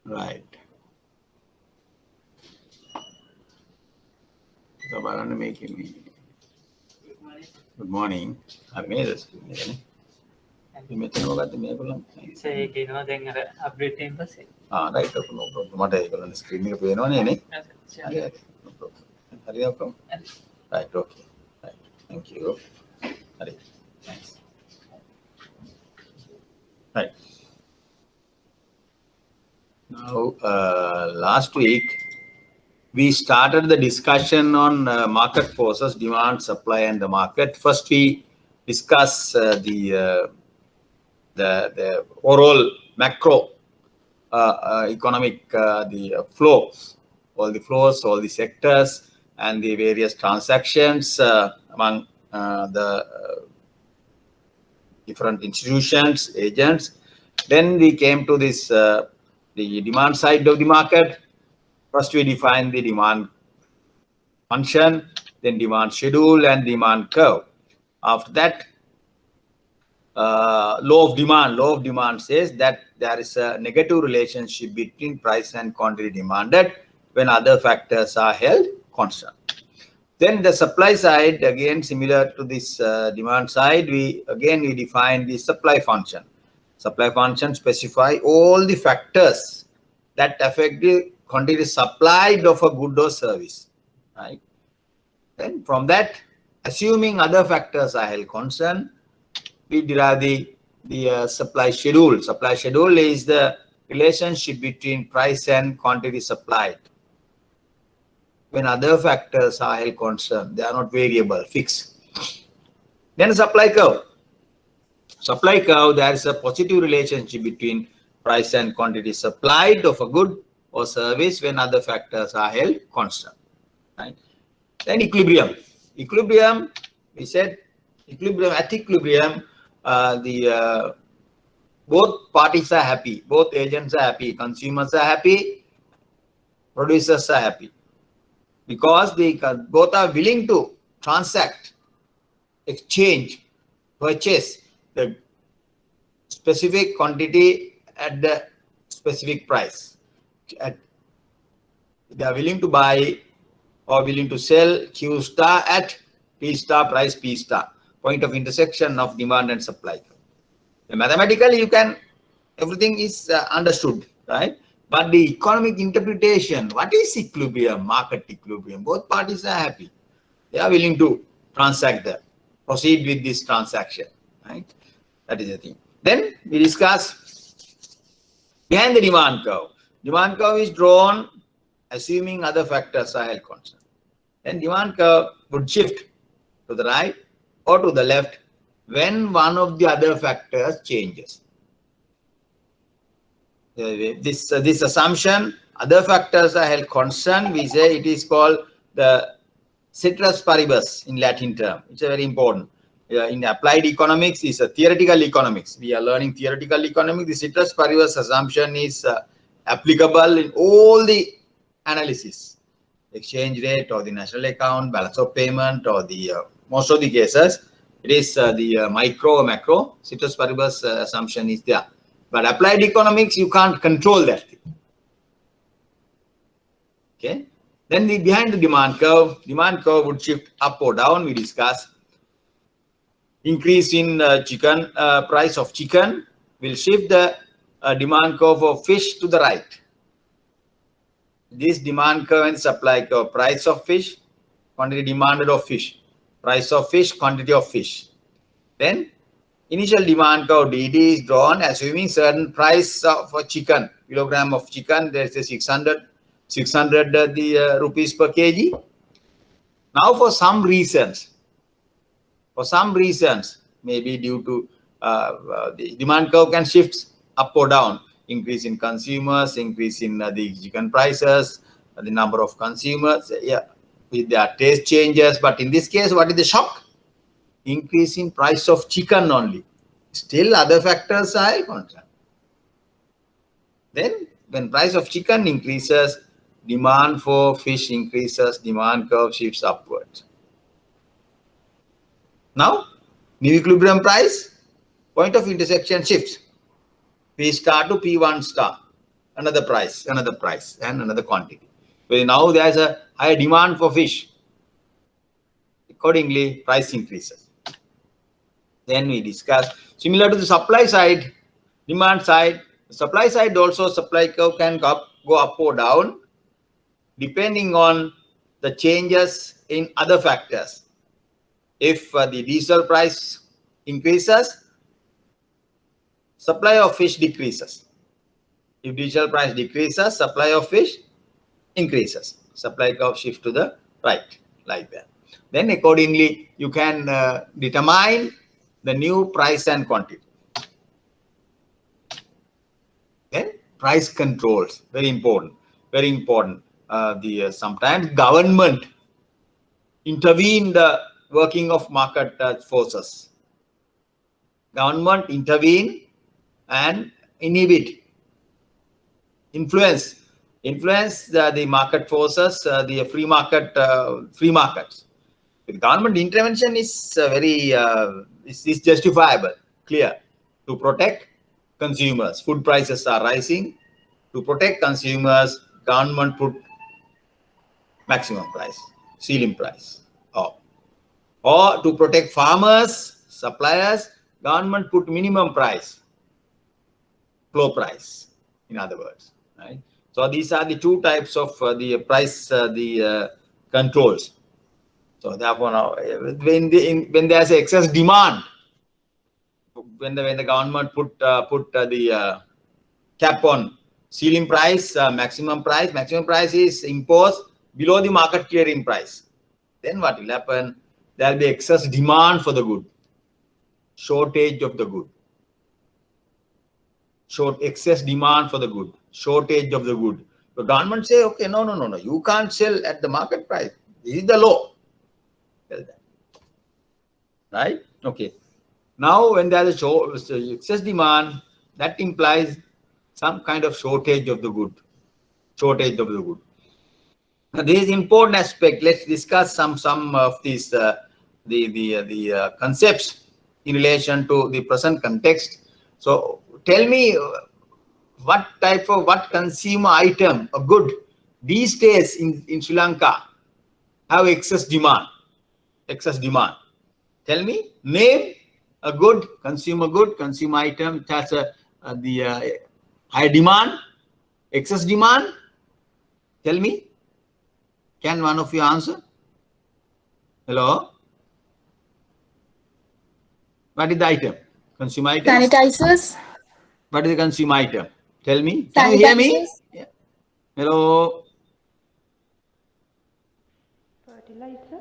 Right. So, බලන්න මේකේ මේ good morning. අපි මේ දස්කන්නේ. මෙතන මොකද්ද මේගොල්ලන්? ඒක එනවා දැන් අර අප්ඩේට් එකෙන් පස්සේ. right. No problem. මට ඒගොල්ලන් ස්ක්‍රීන් එක පේනවනේ නේ. හරි. No problem. හරි ඔක්කොම. Right. Okay. Right. Thank you. හරි. Thanks. Right. Now, last week, we started the discussion on market forces, demand, supply, and the market. First, we discuss the overall macro economic flows, all the sectors, and the various transactions among the different institutions, agents. Then we came to this the demand side of the market. First, we define the demand function, then demand schedule and demand curve. After that, law of demand says that there is a negative relationship between price and quantity demanded when other factors are held constant. Then the supply side, again similar to this demand side, we define the supply function. Supply function specify all the factors that affect the quantity supplied of a good or service, right? Then from that, assuming other factors are held constant, we derive the supply schedule. Supply schedule is the relationship between price and quantity supplied. When other factors are held constant, they are not variable, fixed. Then supply curve. Supply curve, there is a positive relationship between price and quantity supplied of a good or service when other factors are held constant. Right? Then equilibrium. Equilibrium, we said, at equilibrium, both parties are happy, both agents are happy, consumers are happy, producers are happy, because they both are willing to transact, exchange, purchase the specific quantity at the specific price. They are willing to buy or willing to sell Q star at P star price P star, point of intersection of demand and supply. Mathematically, everything is understood, right? But the economic interpretation, what is equilibrium, market equilibrium? Both parties are happy. They are willing to transact that, proceed with this transaction, right? That is the thing. Then we discuss behind the demand curve. Demand curve is drawn assuming other factors are held constant. Then demand curve would shift to the right or to the left when one of the other factors changes. This assumption, other factors are held constant, we say it is called the ceteris paribus in Latin term. It's very important. In applied economics, is a theoretical economics. We are learning theoretical economics. The ceteris paribus assumption is applicable in all the analysis, exchange rate or the national account, balance of payment, or the most of the cases, it is the micro or macro ceteris paribus assumption is there. But applied economics, you can't control that thing. Okay. Then behind the demand curve would shift up or down. We discuss increase in chicken price of chicken will shift the demand curve of fish to the right. This demand curve and supply curve, price of fish, quantity demanded of fish, price of fish, quantity of fish. Then initial demand curve DD is drawn assuming certain price for chicken, kilogram of chicken, there is a 600 rupees per kg. Now for some reasons, maybe due to the demand curve can shift up or down, increase in consumers, increase in the chicken prices, the number of consumers, with their taste changes. But in this case, what is the shock? Increase in price of chicken only. Still other factors are constant. Then when price of chicken increases, demand for fish increases, demand curve shifts upwards. Now, new equilibrium price, point of intersection shifts. P star to P1 star. another price, and another quantity. So now there's a higher demand for fish. Accordingly, price increases. Then we discuss similar to the supply side, demand side. Supply side also, supply curve can go up or down depending on the changes in other factors. If the diesel price increases, supply of fish decreases. If diesel price decreases, supply of fish increases. Supply curve shift to the right, like that. Then accordingly, you can determine the new price and quantity. Then price controls, very important, very important. Sometimes government intervene the working of market forces. Government intervene and inhibit, influence the market forces, the free markets. The government intervention is very is justifiable, clear, to protect consumers. Food prices are rising. To protect consumers, government put maximum price, ceiling price, or to protect farmers, suppliers, government put minimum price, floor price, in other words, right? So these are the two types of the price, controls. So therefore, now when there's excess demand, when the government put the cap on ceiling price, maximum price is imposed below the market clearing price. Then what will happen? There will be excess demand for the good, shortage of the good. Excess demand for the good, shortage of the good. The government say, okay, no, you can't sell at the market price. This is the law. Tell that. Right? Okay. Now, when there is excess demand, that implies some kind of shortage of the good. Shortage of the good. Now, this is important aspect. Let's discuss some of these the concepts in relation to the present context. So, tell me what consumer item, a good, these days in Sri Lanka have excess demand. Tell me, name a good, consumer item that has high demand, excess demand. Tell me. Can one of you answer? Hello? What is the item? Consumer item? Sanitizers. What is the consumer item? Tell me. Can you hear me? Yeah. Hello? Fertilizer.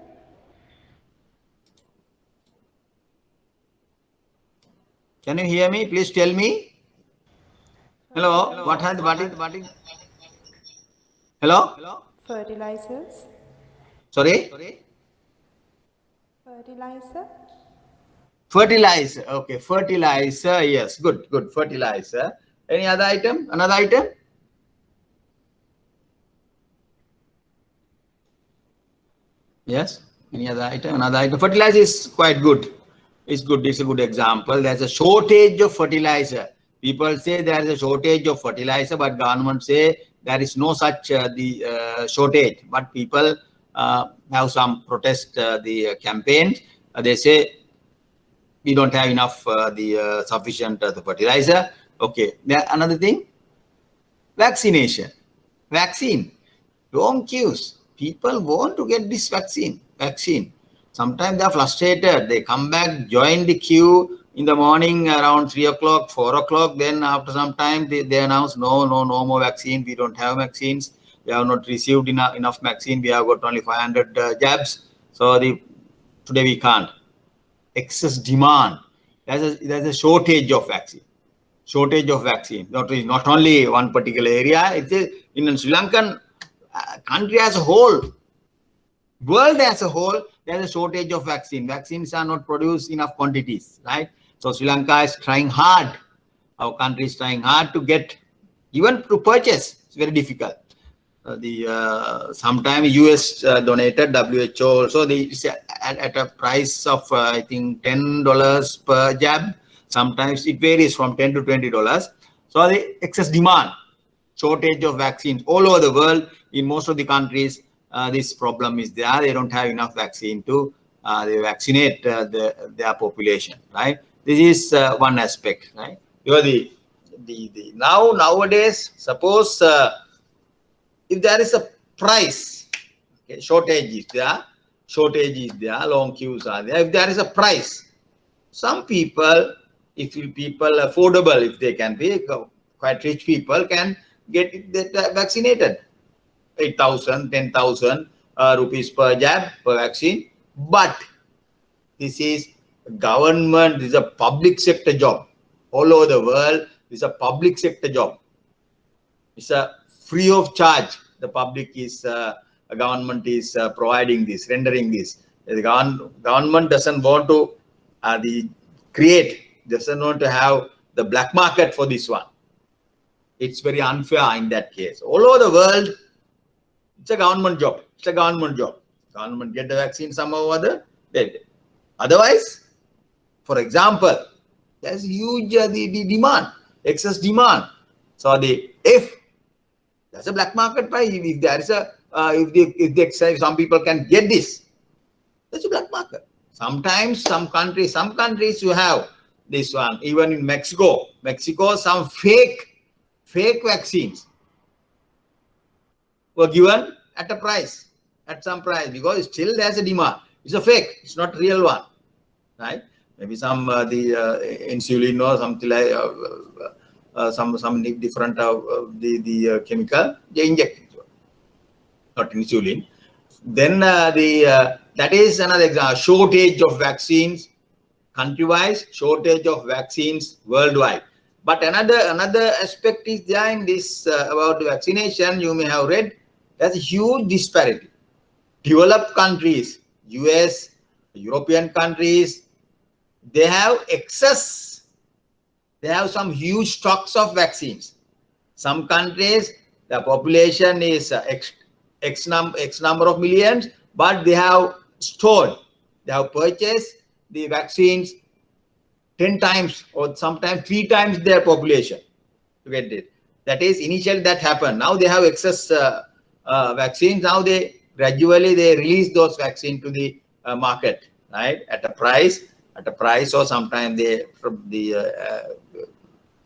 Can you hear me? Please tell me. Hello? What is? Hello? Fertilizers. Sorry? Fertilizer. Fertilizer. Okay, fertilizer. Yes, good. Fertilizer. Any other item? Another item? Yes. Any other item? Another item. Fertilizer is quite good. It's good. It's a good example. There's a shortage of fertilizer. People say there is a shortage of fertilizer, but government say there is no such shortage. But people have some protest the campaigns. They say we don't have enough sufficient the fertilizer. Okay. Another thing, vaccination. Vaccine. Long queues. People want to get this vaccine. Sometimes they are frustrated. They come back, join the queue in the morning around 3 o'clock, 4 o'clock. Then after some time, they announce, no more vaccine. We don't have vaccines. We have not received enough vaccine. We have got only 500 jabs. So today we can't. Excess demand. There's a shortage of vaccine. Not only one particular area. It's in Sri Lankan country as a whole, world as a whole, there's a shortage of vaccine. Vaccines are not produced enough quantities, right? So Sri Lanka is trying hard. Our country is trying hard to get, even to purchase. It's very difficult. Sometime US donated, WHO also, it's at a price of I think $10 per jab. Sometimes it varies from $10 to $20. So the excess demand. shortage of vaccines all over the world. In most of the countries, this problem is there. They don't have enough vaccine to they vaccinate their population, right? This is one aspect, right? Nowadays, suppose if there is a price, okay, shortage is there, long queues are there. If there is a price, some people, if people affordable, if they can be, quite rich people can get vaccinated. 8,000, 10,000 rupees per jab, per vaccine. But this is government, this is a public sector job. All over the world, this is a public sector job. It's a free of charge. The public is, government is providing this, rendering this. The government doesn't want to doesn't want to have the black market for this one. It's very unfair in that case. All over the world, it's a government job. It's a government job. Government get the vaccine somehow or other. Otherwise, for example, there's huge the demand, excess demand. So if there's a black market price, if there is a if some people can get this, that's a black market. Sometimes some countries you have this one. Even in Mexico, some fake vaccines were given at a price, at some price, because still there's a demand. It's a fake. It's not a real one, right? Maybe some insulin or something like some different the chemical they inject it, not insulin. Then that is another example. Shortage of vaccines country-wise, shortage of vaccines worldwide. But another aspect is there in this about vaccination. You may have read there's a huge disparity. Developed countries, US, European countries, they have excess. They have some huge stocks of vaccines. Some countries, the population is X number of millions, but they have stored, they have purchased the vaccines 10 times or sometimes 3 times their population to get it. That is, initially that happened. Now they have excess vaccines. Now they gradually release those vaccines to the market, right? At a price, or sometimes they from the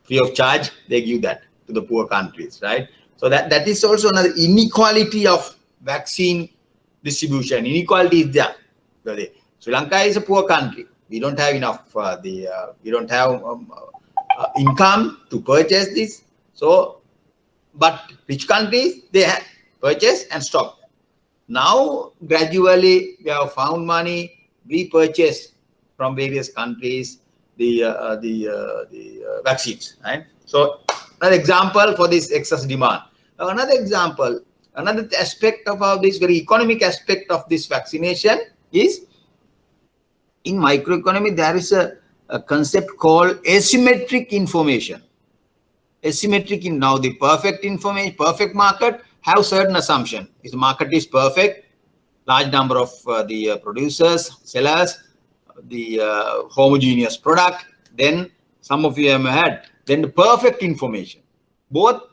free of charge they give that to the poor countries, right? So that is also another inequality of vaccine distribution. Inequality is there. Sri Lanka is a poor country. We don't have enough we don't have income to purchase this. So, but rich countries, they have purchased and stocked. Now gradually we have found money. We purchase from various countries the vaccines, right? So another example for this excess demand. Now, another example, another aspect of this very economic aspect of this vaccination is, in microeconomy, there is a concept called asymmetric information. Asymmetric in now the perfect information, perfect market have certain assumption. If the market is perfect, large number of the producers, sellers, the homogeneous product, then some of you have had, then the perfect information. Both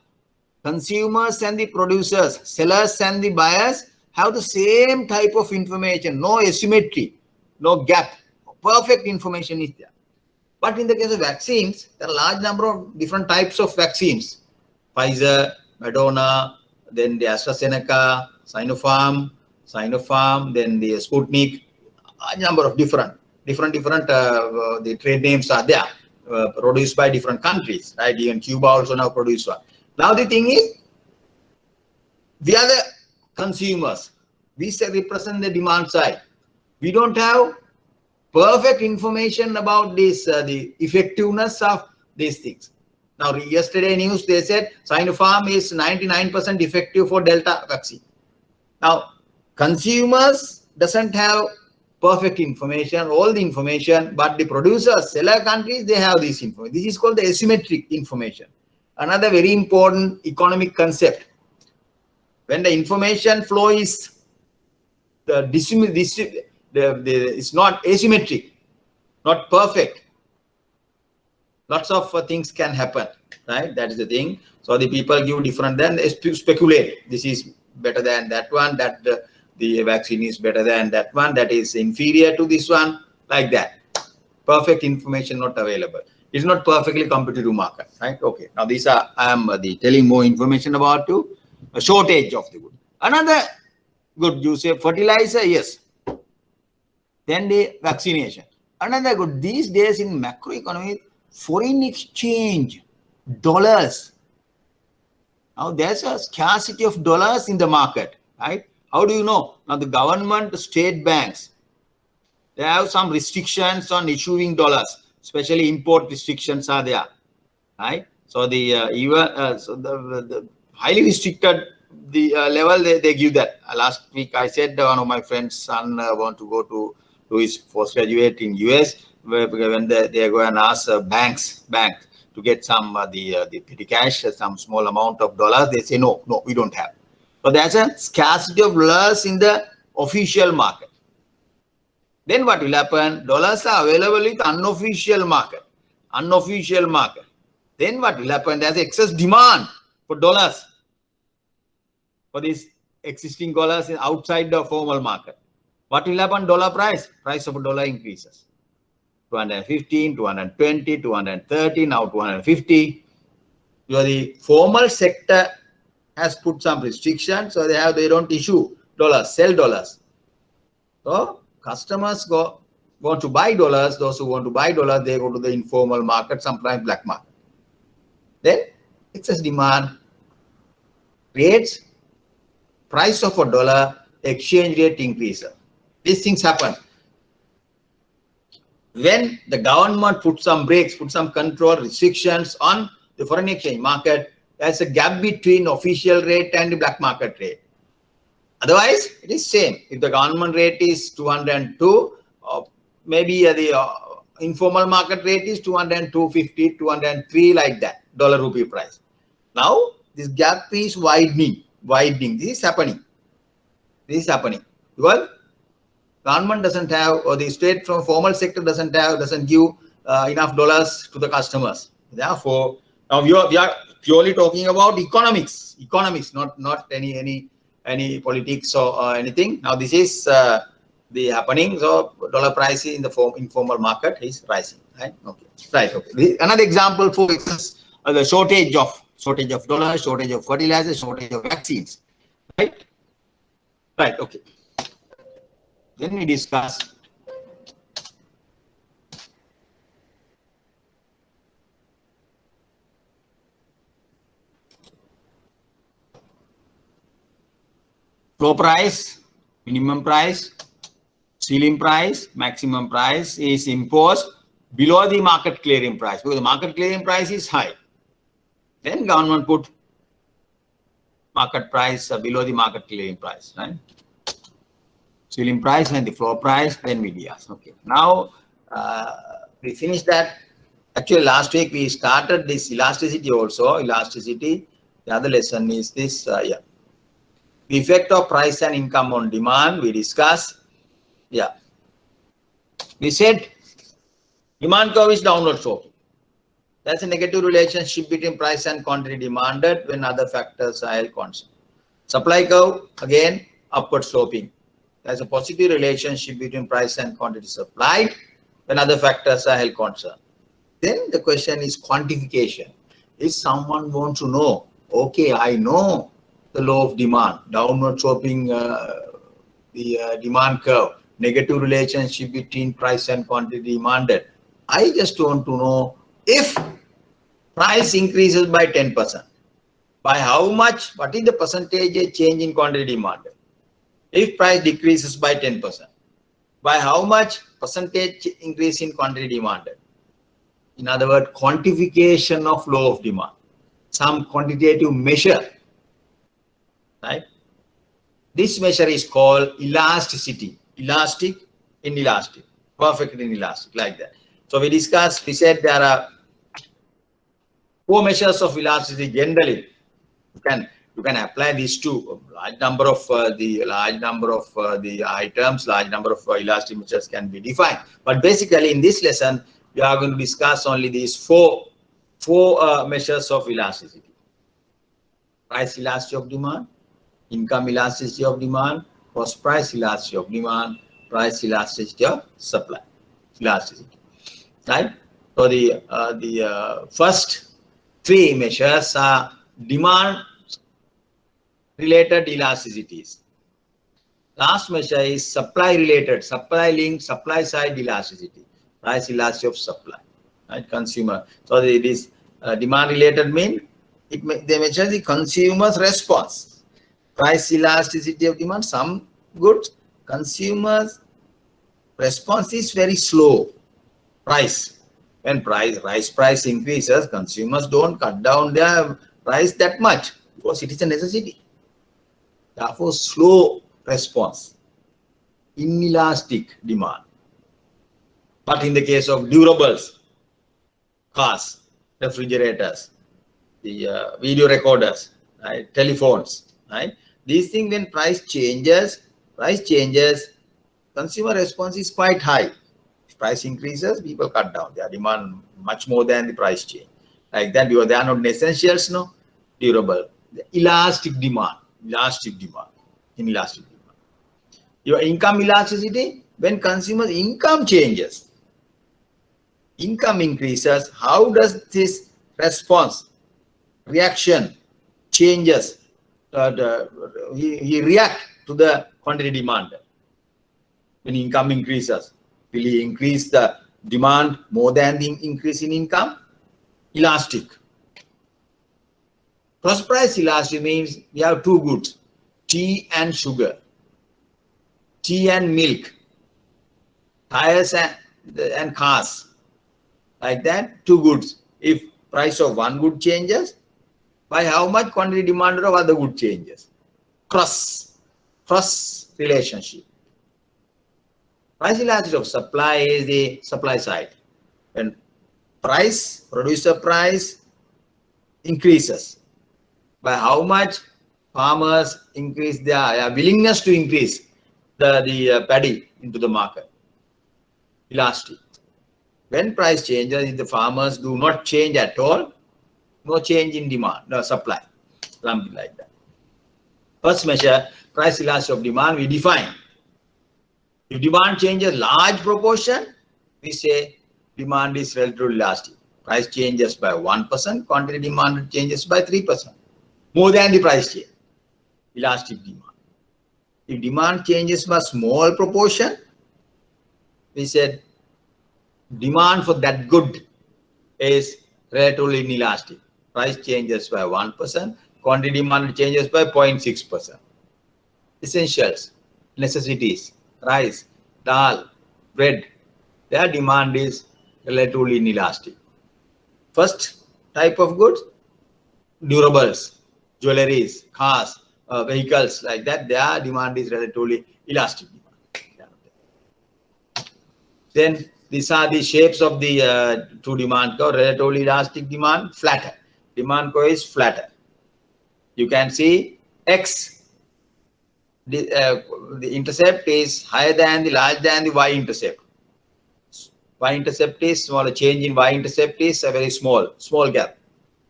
consumers and the producers, sellers and the buyers have the same type of information, no asymmetry, no gap. Perfect information is there. But in the case of vaccines, there are a large number of different types of vaccines. Pfizer, Moderna, then the AstraZeneca, Sinopharm, then the Sputnik, a number of different the trade names are there, produced by different countries, right? Even Cuba also now produce one. Now the thing is, we are the consumers. We represent the demand side. We don't have perfect information about this, the effectiveness of these things. Now, yesterday news, they said Sinopharm is 99% effective for Delta vaccine. Now, consumers doesn't have perfect information, all the information, but the producers, seller countries, they have this information. This is called the asymmetric information. Another very important economic concept. When the information flow is it's not asymmetric, not perfect, Lots of things can happen, right? That is the thing. So the people give different, then they speculate. This is better than that one, that the vaccine is better than that one, that is inferior to this one, like that. Perfect information not available. It's not perfectly competitive market, right? Okay. Now these are, I am telling more information about you. A shortage of the good. Another good, you say fertilizer, yes. Then the vaccination. Another good, these days in macroeconomy, foreign exchange, dollars. Now there's a scarcity of dollars in the market, right? How do you know? Now the government, state banks, they have some restrictions on issuing dollars, especially import restrictions are there, right? So the the highly restricted the level they give that. Last week I said one of my friend's son want to go to his postgraduate in US, when they go and ask banks to get some the petty cash, some small amount of dollars, they say no, we don't have. So there's a scarcity of dollars in the official market. Then what will happen? Dollars are available in the unofficial market. Then what will happen? There's excess demand for dollars, for these existing dollars outside the formal market. What will happen? Dollar price of a dollar increases. 215, 220, 230, now 250. The formal sector has put some restrictions, so they don't issue dollars, sell dollars. So customers want to buy dollars. Those who want to buy dollars, they go to the informal market, sometimes black market. Then excess demand creates price of a dollar, exchange rate increases. These things happen. When the government puts some brakes, put some control, restrictions on the foreign exchange market, there's a gap between official rate and the black market rate. Otherwise, it is same. If the government rate is 202, maybe the informal market rate is 202, 250, 203, like that, dollar rupee price. Now, this gap is widening. This is happening. Because government doesn't have, or the state from formal sector doesn't give enough dollars to the customers. Therefore, now we are purely talking about economics, not any politics or anything. Now this is the happening. So dollar price in the informal market is rising, right? Okay. Another example for instance, the shortage of dollars, shortage of fertilizer, shortage of vaccines, right? Okay. Then we discuss floor price, minimum price, ceiling price, maximum price is imposed below the market clearing price, because the market clearing price is high. Then government put market price below the market clearing price, right? Ceiling price and the floor price, then we discuss. Okay. Now we finished that. Actually, last week we started this elasticity also. The other lesson is this. The effect of price and income on demand. We discussed. We said demand curve is downward sloping. That's a negative relationship between price and quantity demanded when other factors are held constant. Supply curve, again, upward sloping. There's a positive relationship between price and quantity supplied when other factors are held constant. Then the question is quantification. If someone wants to know, okay, I know the law of demand, downward sloping the demand curve, negative relationship between price and quantity demanded. I just want to know if price increases by 10%, by how much, what is the percentage change in quantity demanded? If price decreases by 10%, by how much percentage increase in quantity demanded? In other words, quantification of law of demand, some quantitative measure, right? This measure is called elasticity, elastic, inelastic, perfect inelastic, like that. So we said there are 4 measures of elasticity generally. You can apply these to large number of the items, large number of elastic measures can be defined. But basically in this lesson, we are going to discuss only these four measures of elasticity: price elasticity of demand, income elasticity of demand, cost price elasticity of demand, price elasticity of supply elasticity. Right? So the first three measures are demand related elasticities. Last measure is supply related, supply linked, supply side elasticity, price elasticity of supply, right? Consumer. So it is demand related mean they measure the consumer's response. Price elasticity of demand, some goods, consumers response is very slow. Price, when rice price increases, consumers don't cut down their price that much because it is a necessity. Therefore, slow response, inelastic demand. But in the case of durables, cars, refrigerators, the video recorders, right, telephones, right, these things, when price changes, consumer response is quite high. If price increases, people cut down their demand much more than the price change. Like that, because they are not essentials, no, durable. The elastic demand, inelastic demand. Your income elasticity, when consumers' income changes, income increases, how does this response, reaction changes? He react to the quantity demand. When income increases, will he increase the demand more than the increase in income? Elastic. Cost price elastic means we have two goods, tea and sugar, tea and milk, tires and cars, like that, two goods. If price of one good changes, by how much quantity demand of other good changes? Cross relationship. Price elasticity of supply is the supply side. When producer price increases, by how much farmers increase their willingness to increase the paddy into the market. Elastic. When price changes, if the farmers do not change at all, no change in demand, no supply, something like that. First measure, price elasticity of demand, we define. If demand changes large proportion, we say demand is relatively elastic. Price changes by 1%, quantity demand changes by 3%. More than the price change, elastic demand. If demand changes by small proportion, we said demand for that good is relatively inelastic. Price changes by 1%, quantity demand changes by 0.6%. Essentials, necessities, rice, dal, bread, their demand is relatively inelastic. First type of goods, durables, jewelries, cars, vehicles, like that, their demand is relatively elastic demand. Then these are the shapes of the two demand curve. Relatively elastic demand, flatter. Demand curve is flatter. You can see X, the intercept is higher than the larger than the Y-intercept. Y-intercept is smaller. Change in Y-intercept is a very small gap.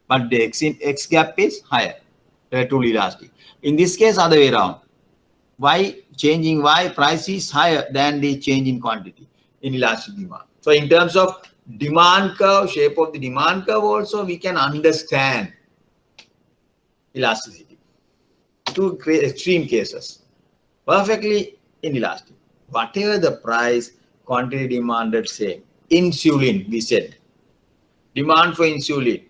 But the X gap is higher, relatively elastic. In this case, other way around. Changing Y, price is higher than the change in quantity in elastic demand. So in terms of demand curve, shape of the demand curve also, we can understand elasticity. Two extreme cases, perfectly inelastic. Whatever the price, quantity demanded same. Insulin, we said. Demand for insulin.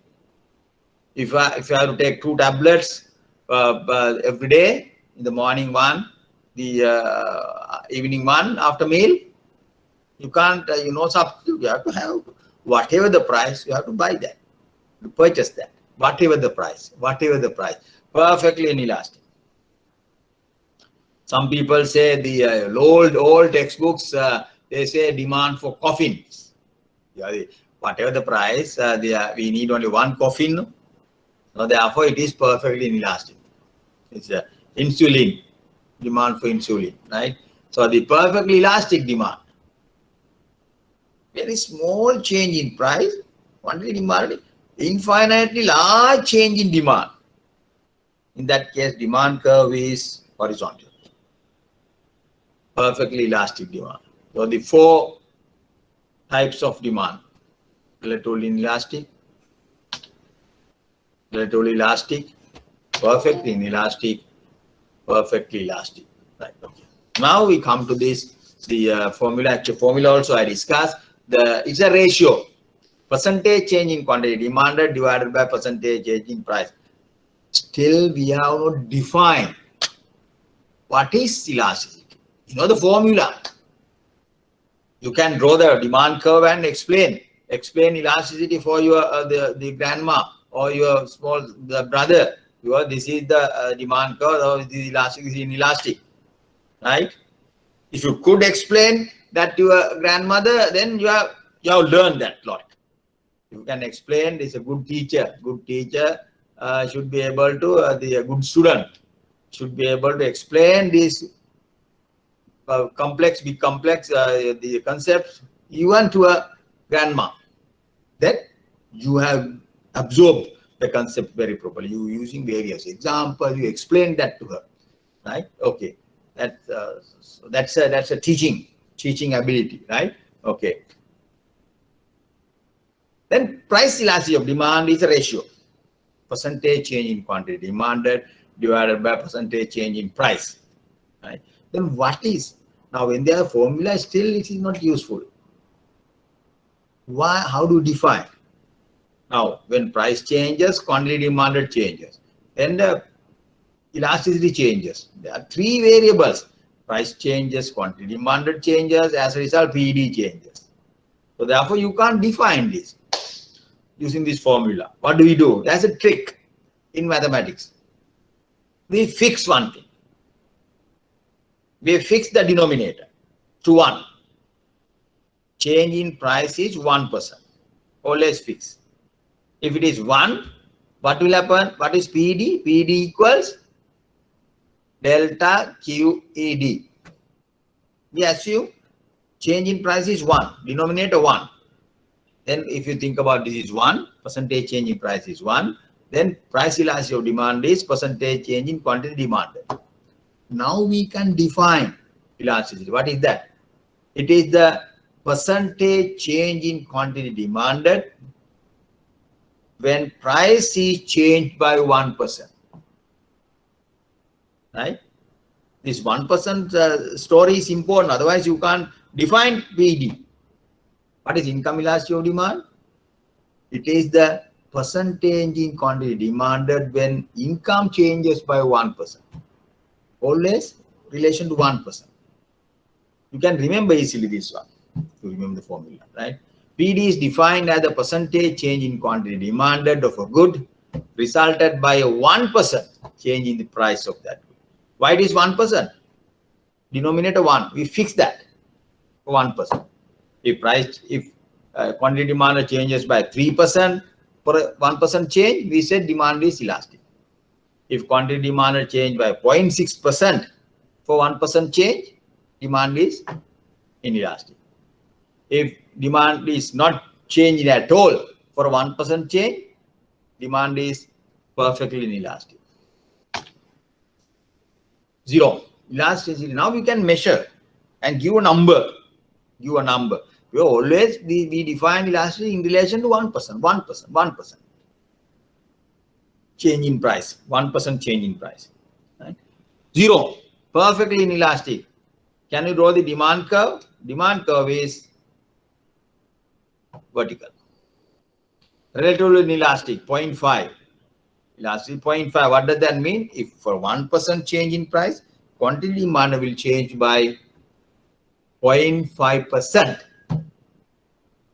If I have to take 2 tablets every day, in the morning one, the evening one after meal, you can't, substitute. You have to have whatever the price, you have to buy that, to purchase that, whatever the price, perfectly inelastic. Some people say the old textbooks, they say demand for coffins. Whatever the price, we need only one coffin. So therefore, it is perfectly inelastic. It's insulin, demand for insulin, right? So the perfectly elastic demand very small change in price, quantity demanded, infinitely large change in demand. In that case, demand curve is horizontal. Perfectly elastic demand. So the four types of demand: relatively inelastic, relatively elastic, perfectly inelastic, perfectly elastic. Right. Okay. Now we come to this. The formula. Actual formula also I discussed. It's a ratio. Percentage change in quantity demanded divided by percentage change in price. Still, we have not defined what is elasticity. You know the formula. You can draw the demand curve and explain elasticity for your the grandma or your small brother. This is the demand curve, or this is elastic, this is inelastic, right? If you could explain that to your grandmother, then you have learned that lot. You can explain. This is a good teacher. Good teacher should be able to. A good student should be able to explain this big complex the concepts even to a grandma. That you have absorbed the concept very properly. You using various examples. You explain that to her, right? Okay, that's a teaching ability, right? Okay. Then price elasticity of demand is a ratio. Percentage change in quantity demanded divided by percentage change in price. Right? Then what is? Now when there are formula, still it is not useful. Why? How do you define? Now when price changes, quantity demanded changes. Then the elasticity changes. There are three variables. Price changes, quantity demanded changes, as a result PD changes. So therefore you can't define this using this formula. What do we do? That's a trick in mathematics. We fix one thing. We fix the denominator to 1. Change in price is 1%. Always fix. If it is 1, what will happen? What is PD? PD equals delta QED. We assume change in price is 1. Denominator 1. Then if you think about this is 1, percentage change in price is 1. Then price elasticity of demand is percentage change in quantity demanded. Now we can define elasticity. What is that? It is the percentage change in quantity demanded when price is changed by 1%. Right? This 1% story is important. Otherwise, you can't define PD. What is income elasticity of demand? It is the percentage in quantity demanded when income changes by 1%. Always relation to 1%. You can remember easily this one. You remember the formula, right? PD is defined as the percentage change in quantity demanded of a good resulted by a 1% change in the price of that good. Why it is 1%? Denominator 1. We fix that for 1%. If quantity demand changes by 3% for a 1% change, we said demand is elastic. If quantity demand change by 0.6% for 1% change, demand is inelastic. If demand is not changing at all for a 1% change, demand is perfectly inelastic. 0. Elasticity. Now we can measure and give a number. We always we define elasticity in relation to 1% change in price, 1% change in price. Right? 0, perfectly inelastic. Can you draw the demand curve? Demand curve is vertical. Relatively inelastic, 0.5. Elastic 0.5. What does that mean? If for 1% change in price, quantity demand will change by 0.5%.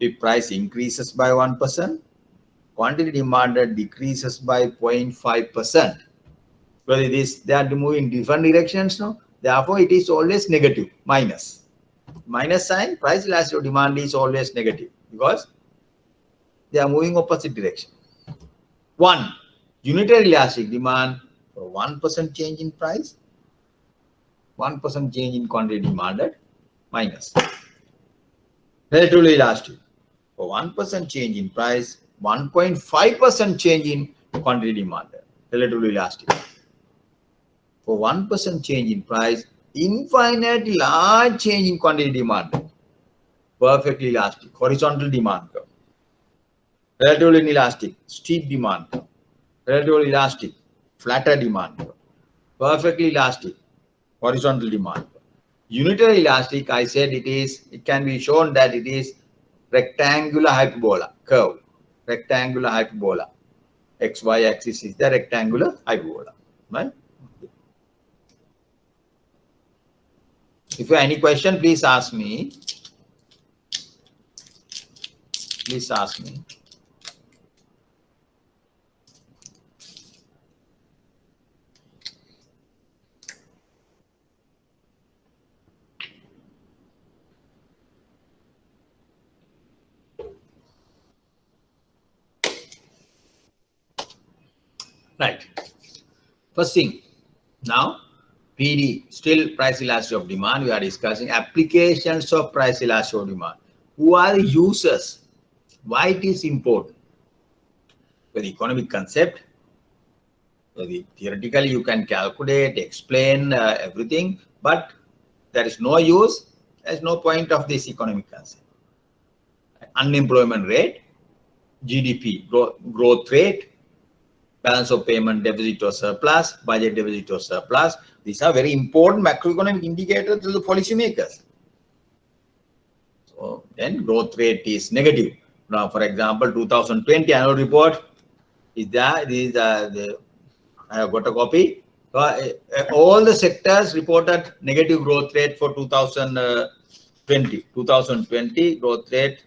If price increases by 1%, quantity demanded decreases by 0.5%. Well, they are moving in different directions now. Therefore, it is always negative, minus. Minus sign, price elasticity of demand is always negative because they are moving opposite direction. 1. Unitary elastic demand for 1% change in price, 1% change in quantity demanded, minus. Relatively elastic. For 1% change in price, 1.5% change in quantity demanded. Relatively elastic. For 1% change in price, infinitely large change in quantity demanded. Perfectly elastic. Horizontal demand curve. Relatively inelastic. Steep demand curve. Relatively elastic. Flatter demand curve. Perfectly elastic. Horizontal demand curve. Unitary elastic, I said it can be shown that it is rectangular hyperbola curve. Rectangular hyperbola. XY axis is the rectangular hyperbola. Right? If you have any question, please ask me. Please ask me. Right. First thing, now PD, still price elasticity of demand. We are discussing applications of price elasticity of demand. Who are the users? Why it is important? For the economic concept, theoretically you can calculate, explain everything, but there is no use. There is no point of this economic concept. Unemployment rate, GDP growth rate, balance of payment deficit or surplus, budget deficit or surplus. These are very important macroeconomic indicators to the policymakers. So then growth rate is negative. Now, for example, 2020 annual report is there. These are I have got a copy. So, all the sectors reported negative growth rate for 2020. 2020 growth rate.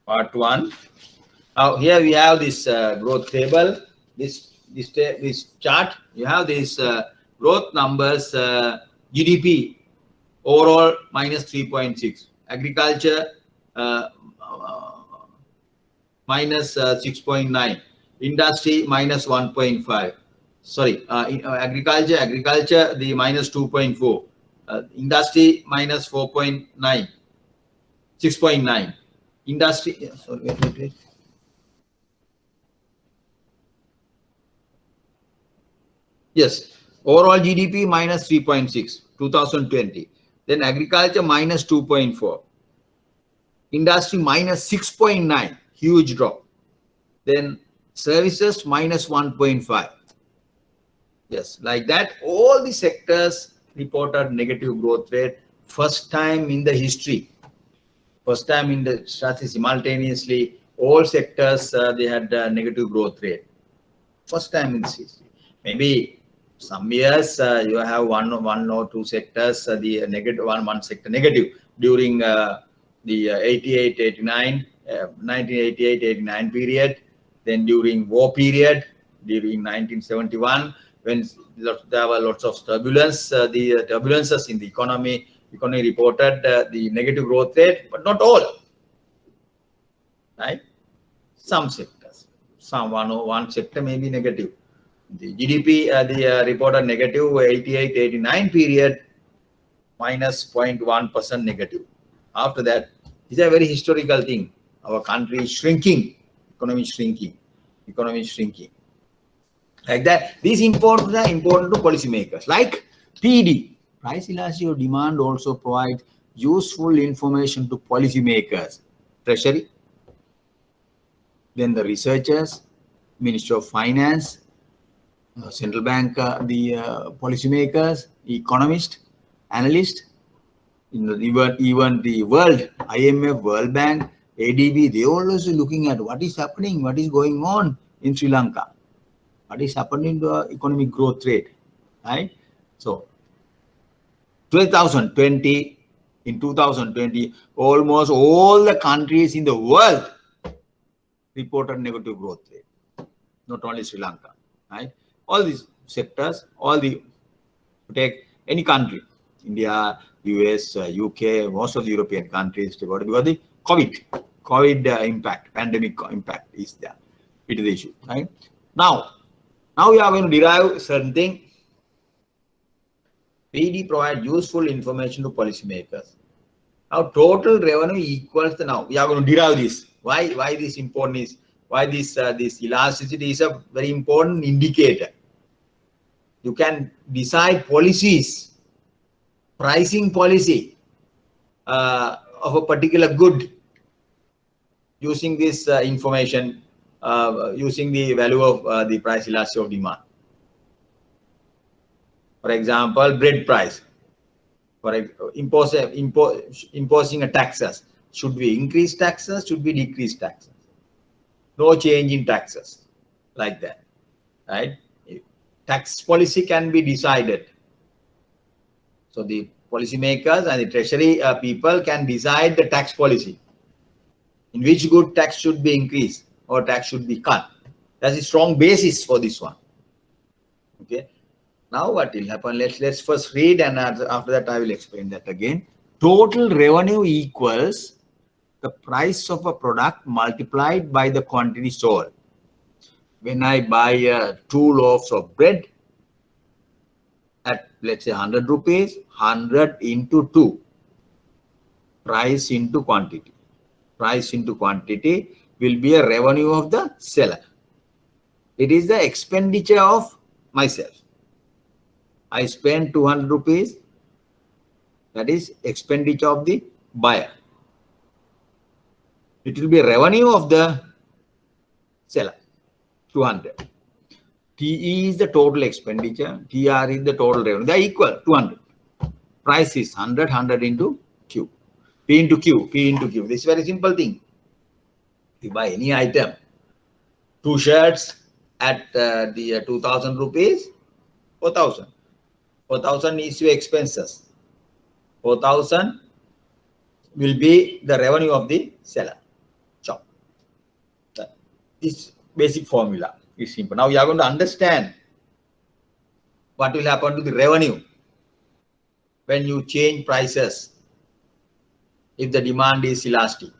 Part 1. Now here we have this growth table. This chart. You have these growth numbers. GDP overall minus 3.6. Agriculture minus 6.9. Industry minus 1.5. Sorry, agriculture the minus 2.4. Industry minus 4.9. 6.9. Industry, sorry, wait. Yes, overall GDP minus 3.6, 2020. Then agriculture minus 2.4. Industry minus 6.9, huge drop. Then services minus 1.5. Yes, like that, all the sectors reported negative growth rate. First time in the history. First time in the strategy simultaneously, all sectors they had negative growth rate. First time in this history. Maybe some years you have one or two sectors the negative one sector negative during the 1988-89 period. Then during war period, during 1971, when there were lots of turbulence, the turbulences in the economy reported the negative growth rate, but not all. Right? Some sectors, one sector may be negative. The GDP, reported negative 88-89 period, minus 0.1% negative. After that, it's a very historical thing. Our country is shrinking, economy is shrinking. Like that, these are important to policymakers. Like PD, price elasticity of demand, also provides useful information to policymakers, Treasury, then the researchers, Ministry of Finance, central bank, the policymakers, economists, analysts, even the world, IMF, World Bank, ADB, they always looking at what is happening, what is going on in Sri Lanka, what is happening to the economic growth rate, right? So, 2020, almost all the countries in the world reported negative growth rate, not only Sri Lanka, right? All these sectors, take any country, India, US, UK, most of the European countries, because the COVID impact, pandemic impact is there. It is the issue, right? Now, Now we are going to derive certain thing. PD provide useful information to policymakers. Now total revenue equals the, now we are going to derive this. Why this important is, why this elasticity is a very important indicator. You can decide policies, pricing policy of a particular good using this information, using the value of the price elasticity of demand. For example, bread price. For imposing a taxes. Should we increase taxes? Should we decrease taxes? No change in taxes, like that, right? Tax policy can be decided. So the policymakers and the treasury people can decide the tax policy. In which good tax should be increased or tax should be cut. That's a strong basis for this one. Okay. Now what will happen? Let's first read, and after that I will explain that again. Total revenue equals the price of a product multiplied by the quantity sold. When I buy 2 loaves of bread at, let's say, 100 rupees, 100 into 2, price into quantity. Price into quantity will be a revenue of the seller. It is the expenditure of myself. I spend 200 rupees. That is expenditure of the buyer. It will be a revenue of the seller, 200. TE is the total expenditure. TR is the total revenue. They are equal, 200. Price is 100, 100 into Q. P into Q, P into Q. This is a very simple thing. If you buy any item, 2 shirts at the 2000 rupees, 4000. 4000 is your expenses. 4000 will be the revenue of the seller. Shop. This basic formula is simple. Now you are going to understand what will happen to the revenue when you change prices. If the demand is elastic,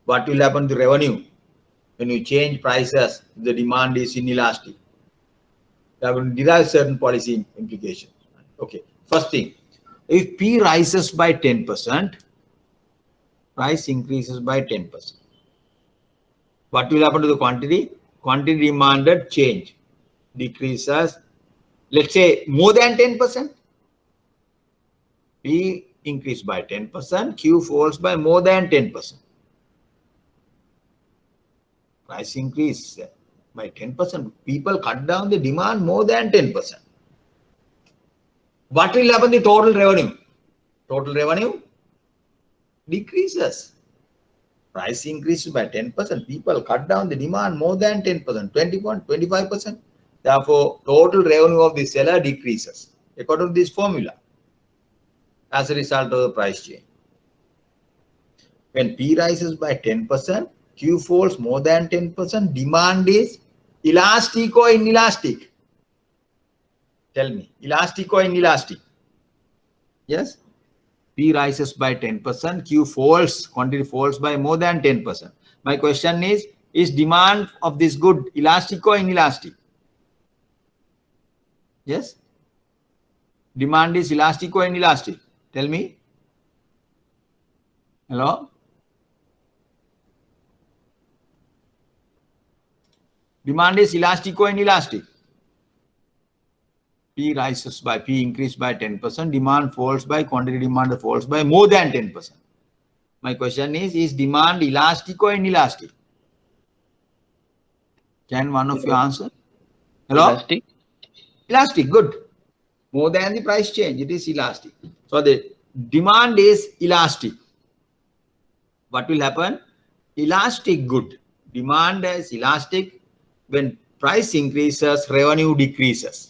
what will happen to the revenue when you change prices if the demand is inelastic? You are going to derive certain policy implications. Okay, first thing, if P rises by 10%, price increases by 10%. What will happen to the quantity? Quantity demanded change, decreases, let's say more than 10%. P increase by 10%, Q falls by more than 10%. Price increase by 10%. People cut down the demand more than 10%. What will happen to the total revenue? Total revenue decreases. Price increases by 10%. People cut down the demand more than 10%, 20%, 25%. Therefore, total revenue of the seller decreases according to this formula as a result of the price change. When P rises by 10%, Q falls more than 10%, demand is elastic or inelastic? Tell me, elastic or inelastic? Yes? P rises by 10%, Q falls, quantity falls by more than 10%. My question is demand of this good elastic or inelastic? Yes? Demand is elastic or inelastic? Tell me. Hello? Demand is elastic or inelastic? P rises by, P increased by 10%, demand falls by, quantity demand falls by more than 10%. My question is demand elastic or inelastic? Can one of you answer? Hello? Elastic. Elastic, good. More than the price change, it is elastic. So the demand is elastic. What will happen? Elastic good. Demand is elastic. When price increases, revenue decreases.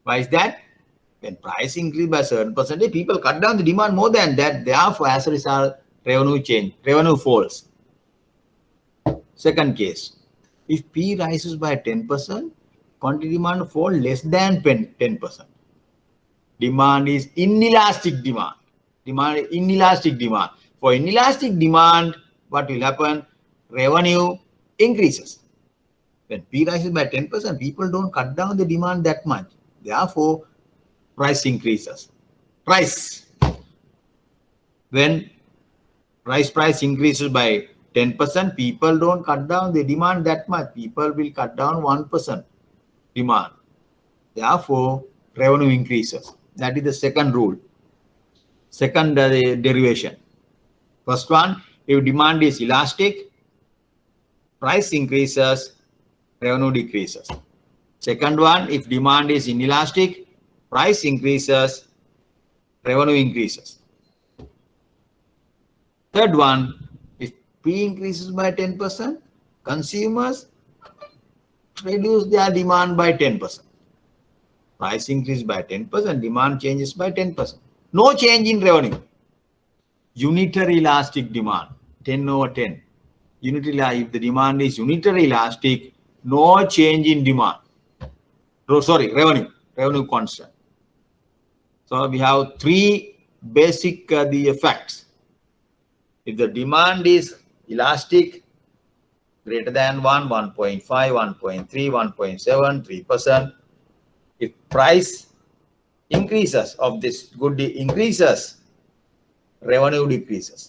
Why is that? When price increases by a certain percentage, people cut down the demand more than that. Therefore, as a result, revenue change, revenue falls. Second case, if P rises by 10%, quantity demand falls less than 10%. Demand is inelastic demand. Demand is inelastic demand. For inelastic demand, what will happen? Revenue increases. When P rises by 10%, people don't cut down the demand that much. Therefore, price increases. When price increases by 10%, people don't cut down the demand that much. People will cut down 1% demand. Therefore, revenue increases. That is the second rule. Second derivation. First one, if demand is elastic, price increases, revenue decreases. Second one, if demand is inelastic, price increases, revenue increases. Third one, if P increases by 10%, consumers reduce their demand by 10%. Price increase by 10%, demand changes by 10%. No change in revenue. Unitary elastic demand, 10 over 10. If the demand is unitary elastic, no change in demand. Revenue constant. So we have three basic the effects. If the demand is elastic, greater than 1, 1.5, 1.3, 1.7, 3%. If price increases of this good increases, revenue decreases.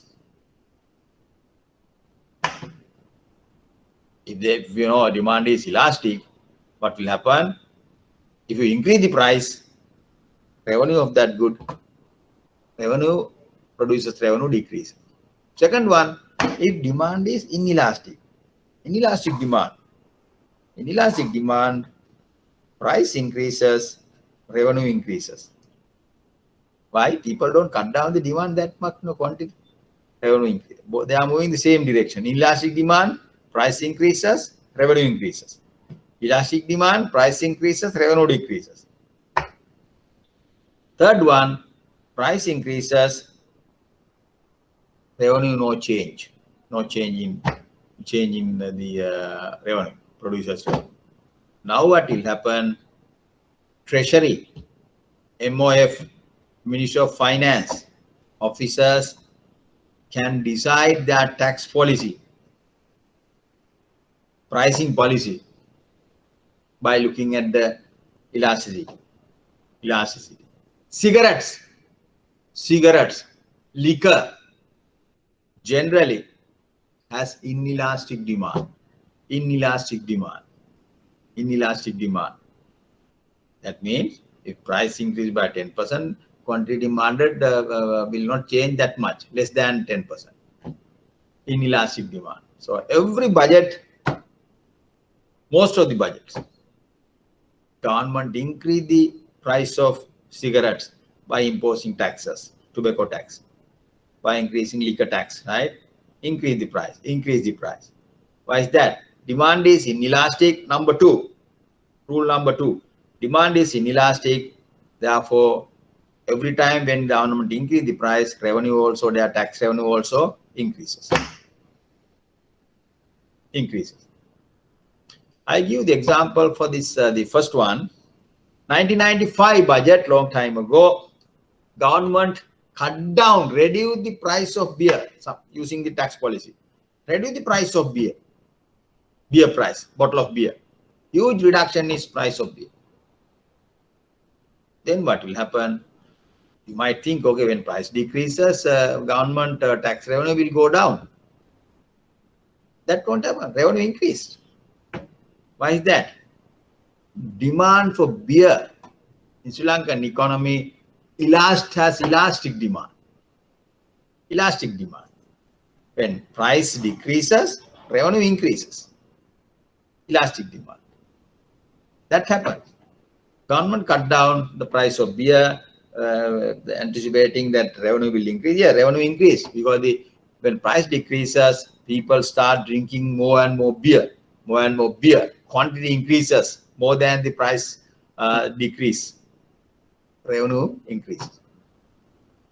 If demand is elastic, what will happen? If you increase the price, revenue of that good, revenue produces revenue decrease. Second one, if demand is inelastic demand, price increases, revenue increases. Why? People don't cut down the demand that much, no quantity. Revenue increase. They are moving the same direction. Inelastic demand, price increases, revenue increases. Elastic demand, price increases, revenue decreases. Third one, price increases, revenue no change. No change in the revenue, producers revenue. Now what will happen? Treasury, MOF, Ministry of Finance, officers can decide their tax policy, pricing policy by looking at the elasticity. Cigarettes, liquor generally has inelastic demand. That means if price increase by 10%, quantity demanded will not change that much, less than 10%. Inelastic demand. So every budget, most of the budgets, government increase the price of cigarettes by imposing taxes, tobacco tax, by increasing liquor tax, right? Increase the price. Why is that? Demand is inelastic. Rule number two, demand is inelastic. Therefore, every time when government increase the price, revenue also, their tax revenue also increases. I give the example for this, the first one. 1995 budget, long time ago, government cut down, reduce the price of beer using the tax policy. Reduce the price of beer price, bottle of beer. Huge reduction is price of beer. Then what will happen? You might think, okay, when price decreases, government tax revenue will go down. That won't happen. Revenue increased. Why is that? Demand for beer in Sri Lankan economy has elastic demand. When price decreases, revenue increases. Elastic demand. That happens. Government cut down the price of beer, anticipating that revenue will increase. Yeah, revenue increase because when price decreases, people start drinking more and more beer. Quantity increases more than the price decrease. Revenue increases.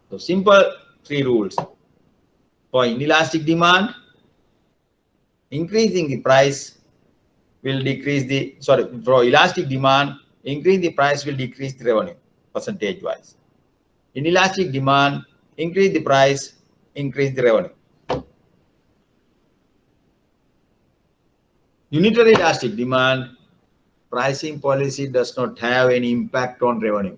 So simple three rules. For inelastic demand, increasing the price will decrease the, for elastic demand, increase the price will decrease the revenue percentage wise. Inelastic demand, increase the price, increase the revenue. Unitary elastic demand, pricing policy does not have any impact on revenue.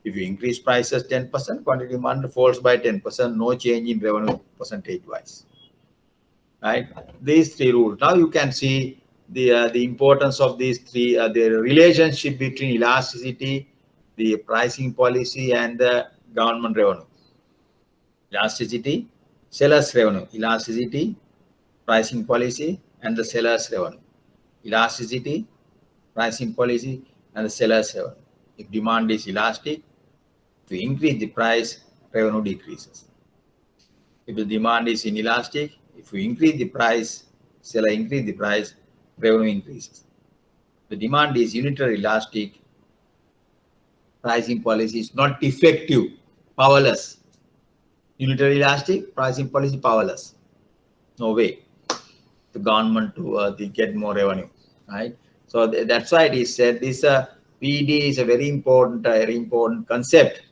If you increase prices 10%, quantity demand falls by 10%, no change in revenue percentage-wise. Right? These three rules. Now you can see the importance of these three, the relationship between elasticity, the pricing policy, and the government revenue. Elasticity, seller's revenue. Elasticity, pricing policy, and the seller's revenue. Elasticity, pricing policy, and the seller's revenue. If demand is elastic, if you increase the price, revenue decreases. If the demand is inelastic, if you increase the price, seller increase the price, revenue increases. The demand is unitary elastic, pricing policy is not effective, powerless. Unitary elastic, pricing policy powerless. No way the government to get more revenue, right? So that's why it is said this PD is a very important concept,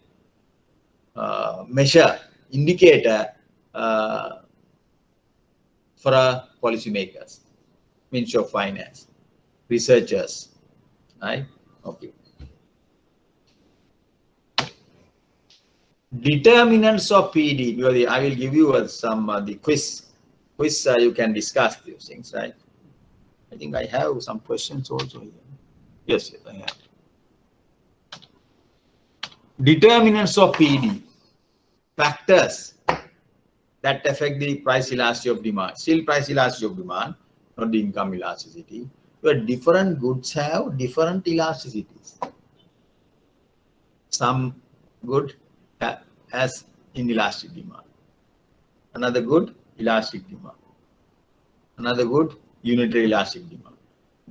measure, indicator for policymakers, Ministry of Finance, researchers, right? Okay. Determinants of PD, because I will give you some the quiz. You can discuss these things, right? I think I have some questions also here. Yes, I have. Determinants of PD, factors that affect the price elasticity of demand. Still price elasticity of demand, not the income elasticity. But different goods have different elasticities. Some good has inelastic demand. Another good, elastic demand. Another good, unitary elastic demand.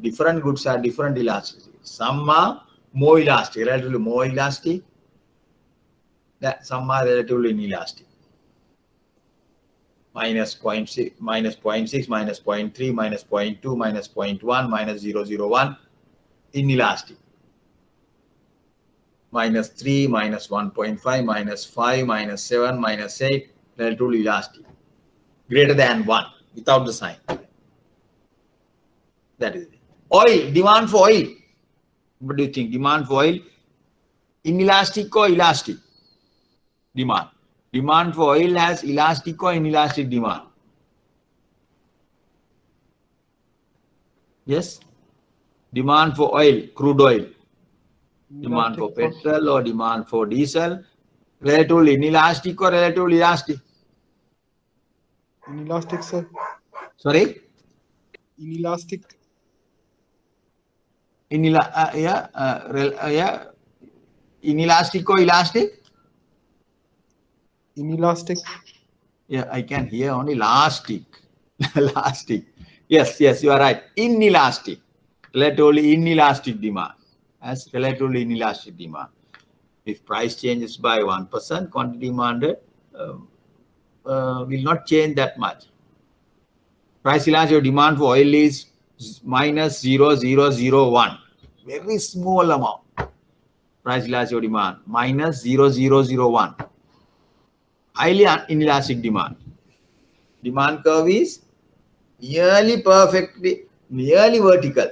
Different goods have different elasticities. Some are more elastic, relatively more elastic. Some are relatively inelastic. Minus 0.6, minus 0.6, minus 0.3, minus 0.2, minus 0.1, minus 0.001, inelastic. Minus 3, minus 1.5, minus 5, minus 7, minus 8, relatively elastic. Greater than 1, without the sign. That is it. Oil, demand for oil. What do you think? Demand for oil, inelastic or elastic? Demand. Demand for oil has elastic or inelastic demand? Yes? Demand for oil, crude oil. Demand for petrol or demand for diesel, relatively inelastic or relatively elastic? Inelastic, sir. Sorry? Inelastic. Inelastic or elastic? Inelastic. Yeah, I can hear only elastic. Elastic. Yes, you are right. Inelastic. Relatively inelastic demand. As relatively inelastic demand. If price changes by 1%, quantity demanded will not change that much. Price elasticity of demand for oil is minus 0.001. Very small amount. Price elasticity of demand minus 0.001. Highly inelastic demand. Demand curve is nearly perfectly, nearly vertical.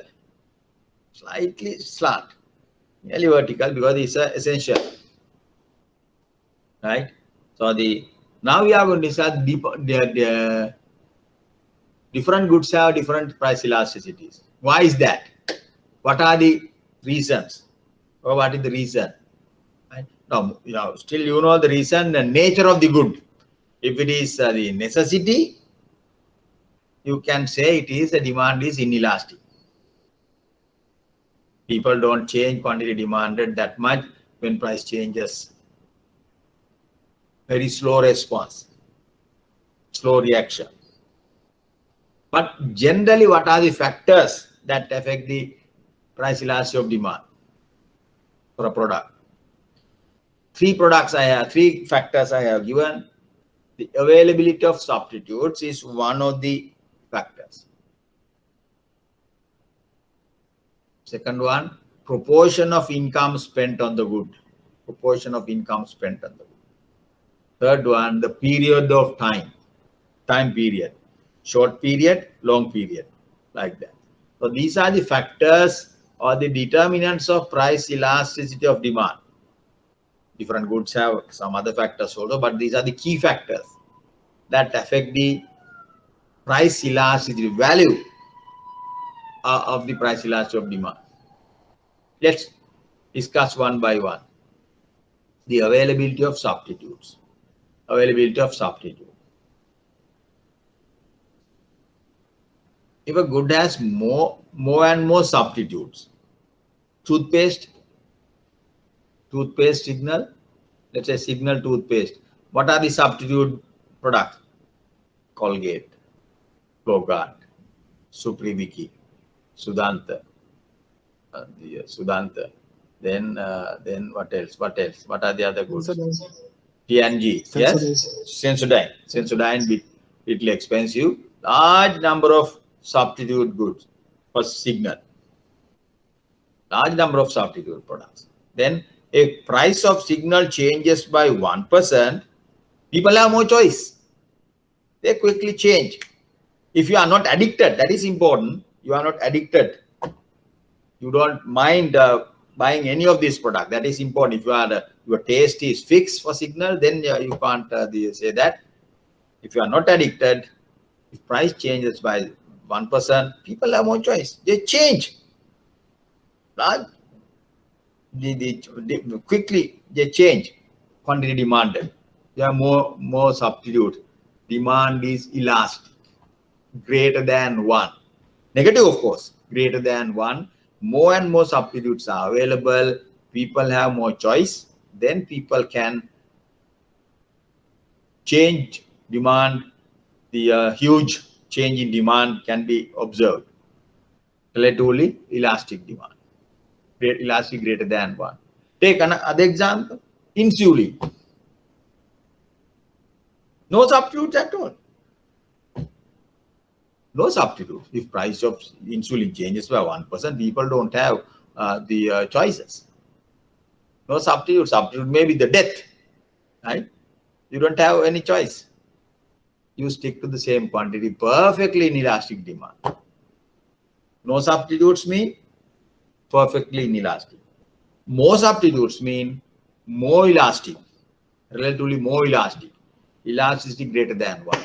Slightly slant. Nearly vertical because it's essential. Right? So now we are going to discuss the different goods have different price elasticities. Why is that? What are the reasons? Or what is the reason? Right? Now, still you know the reason, the nature of the good. If it is the necessity, you can say it is the demand is inelastic. People don't change quantity demanded that much when price changes. Very slow response, slow reaction. But generally, what are the factors that affect the price elasticity of demand for a product? Three factors I have given. The availability of substitutes is one of the factors. Second one, proportion of income spent on the good. Proportion of income spent on the good. Third one, the period of time period. Short period, long period, like that. So these are the factors or the determinants of price elasticity of demand. Different goods have some other factors also, but these are the key factors that affect the price elasticity value of the price elasticity of demand. Let's discuss one by one. The availability of substitutes. Availability of substitute. If a good has more and more substitutes, toothpaste Signal, let's say Signal toothpaste. What are the substitute products? Colgate, Flowguard, Supriviki, Sudanta, Sudanta. Then what else? What else? What are the other goods? TNG, yes, Sensodyne. Sensodyne, little expensive. Large number of substitute goods for Signal. Large number of substitute products. Then if price of Signal changes by 1%, people have more choice. They quickly change. If you are not addicted, that is important. You are not addicted. You don't mind buying any of these products. That is important. If you are your taste is fixed for Signal, then you can't say that. If you are not addicted, if price changes by 1%, people have more choice. They change. Quickly they change. Quantity demanded. There are more substitute. Demand is elastic. Greater than 1. Negative, of course. Greater than 1. More and more substitutes are available. People have more choice. Then people can change demand. The huge change in demand can be observed. Relatively elastic demand. Elastic greater than 1. Take another example. Insulin. No substitutes at all. No substitute. If price of insulin changes by 1%, people don't have the choices. No substitute. Substitute may be the death, right? You don't have any choice. You stick to the same quantity perfectly in elastic demand. No substitutes mean perfectly inelastic. More substitutes mean more elastic, relatively more elastic. Elasticity greater than 1.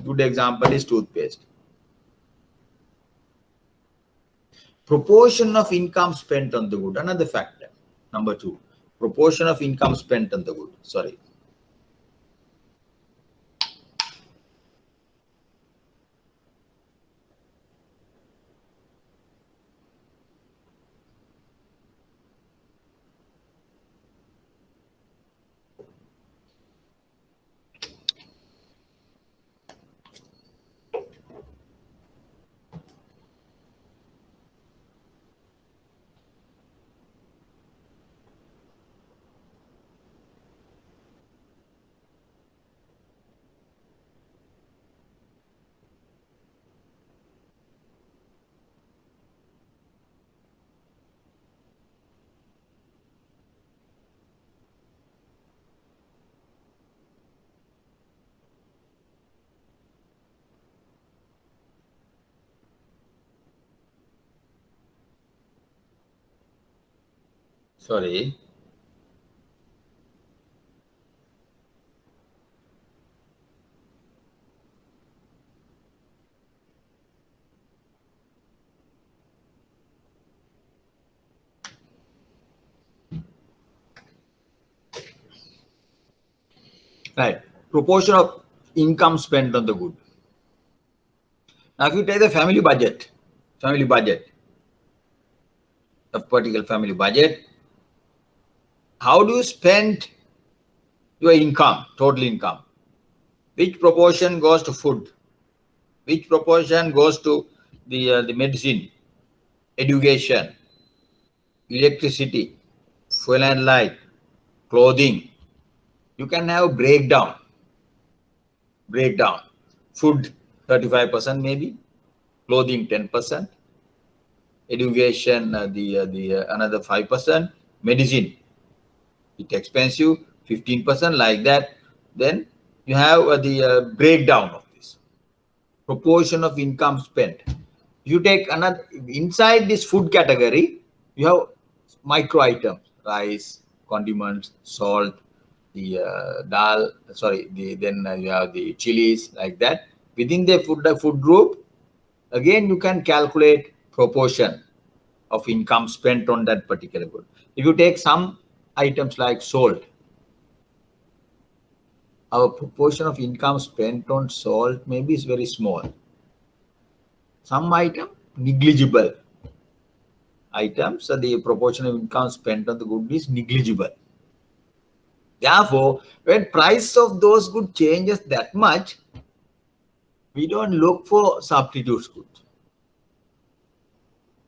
Good example is toothpaste. Proportion of income spent on the good, another factor. Number 2, proportion of income spent on the good. Sorry. Sorry. Right. Proportion of income spent on the good. Now, if you take the family budget, a particular family budget, how do you spend your income, total income? Which proportion goes to food? Which proportion goes to the medicine, education, electricity, fuel and light, clothing? You can have breakdown. Food 35% maybe, clothing 10%, education another 5%, medicine it's expensive 15%, like that. Then you have the breakdown of this proportion of income spent. If you take another, inside this food category, you have micro items, rice, condiments, salt, the dal, sorry, then you have the chilies, like that. Within the food group, again, you can calculate proportion of income spent on that particular good. If you take some items like salt, our proportion of income spent on salt maybe is very small. Some item, negligible items, so the proportion of income spent on the good is negligible. Therefore, when price of those goods changes that much, we don't look for substitutes goods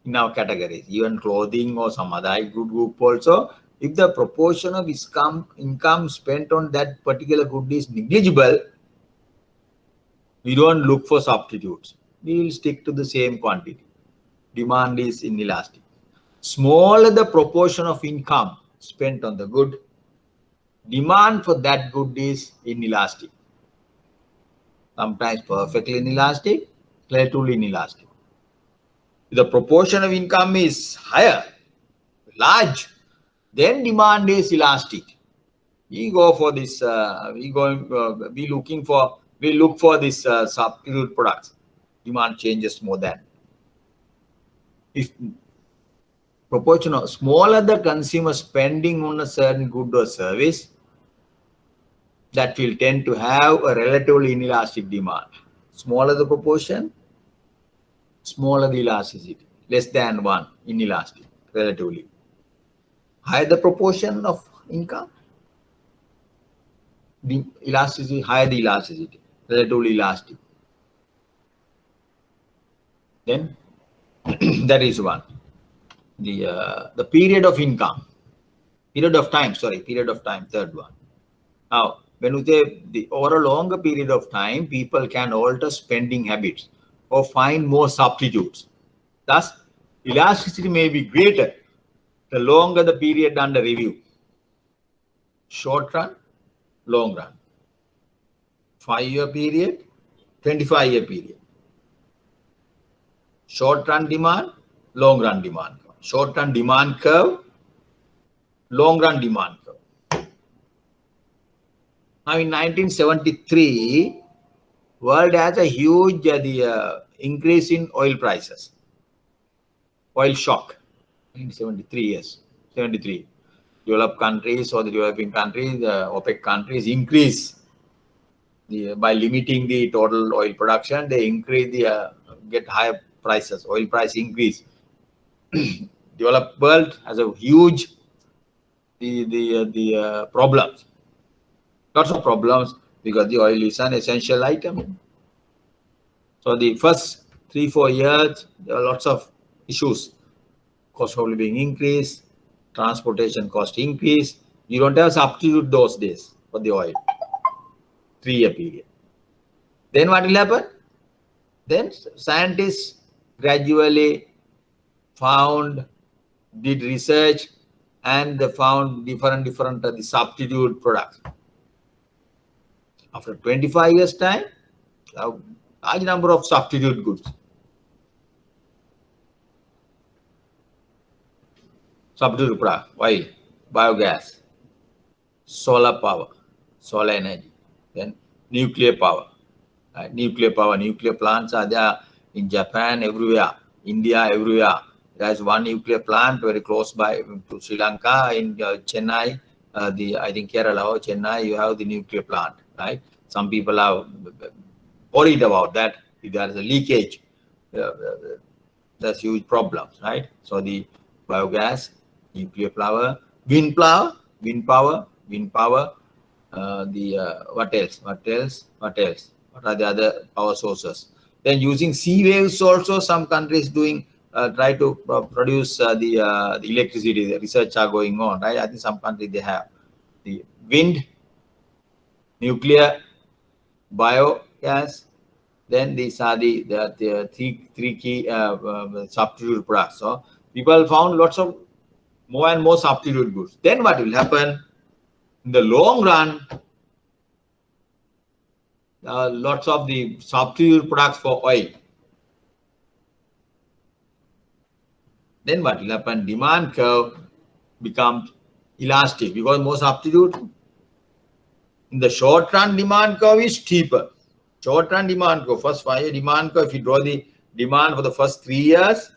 in our categories, even clothing or some other good group also. If the proportion of income spent on that particular good is negligible, we don't look for substitutes. We will stick to the same quantity. Demand is inelastic. Smaller the proportion of income spent on the good, demand for that good is inelastic. Sometimes perfectly inelastic, relatively inelastic. If the proportion of income is higher, large, then demand is elastic. We go for this. We look for this substitute products. Demand changes more than. If proportion of smaller the consumer spending on a certain good or service, that will tend to have a relatively inelastic demand. Smaller the proportion, smaller the elasticity. Less than 1 inelastic, relatively. Higher the proportion of income, the elasticity, higher the elasticity, relatively elastic. Then that is one. The period of income, period of time, third one. Now, when we say over a longer period of time, people can alter spending habits or find more substitutes. Thus, elasticity may be greater the longer the period under review. Short run, long run. 5-year period, 25-year period. Short run demand, long run demand. Short run demand curve, long run demand curve. Now in 1973, world has a huge increase in oil prices. Oil shock. In 73 years, 73. Developed countries or the developing countries, the OPEC countries increase by limiting the total oil production. They increase get higher prices. Oil price increase. Developed world has a huge problems. Lots of problems because the oil is an essential item. So the first 3-4 years, there are lots of issues. Cost of living increase, transportation cost increase. You don't have substitute those days for the oil. 3-year period. Then what will happen? Then scientists gradually did research, and they found different substitute products. After 25 years time, a large number of substitute goods. Substitute product, oil, biogas, solar power, solar energy, then nuclear power. Nuclear power, nuclear plants are there in Japan, everywhere, India, everywhere. There's one nuclear plant very close by to Sri Lanka in Chennai. I think Kerala or Chennai, you have the nuclear plant, right? Some people are worried about that. If there is a leakage, there's huge problems, right? So the biogas, nuclear power, wind power. What else? What are the other power sources? Then using sea waves also, some countries doing try to produce the electricity. The research are going on, right? I think some countries they have the wind, nuclear, biogas. Then these are the three key substitute products. So people found lots of more and more substitute goods. Then what will happen in the long run? Lots of the substitute products for oil Then what will happen? Demand curve becomes elastic because more substitute. In the short run, demand curve is steeper. Short run demand curve, first 5-year demand curve, if you draw the demand for the first 3 years,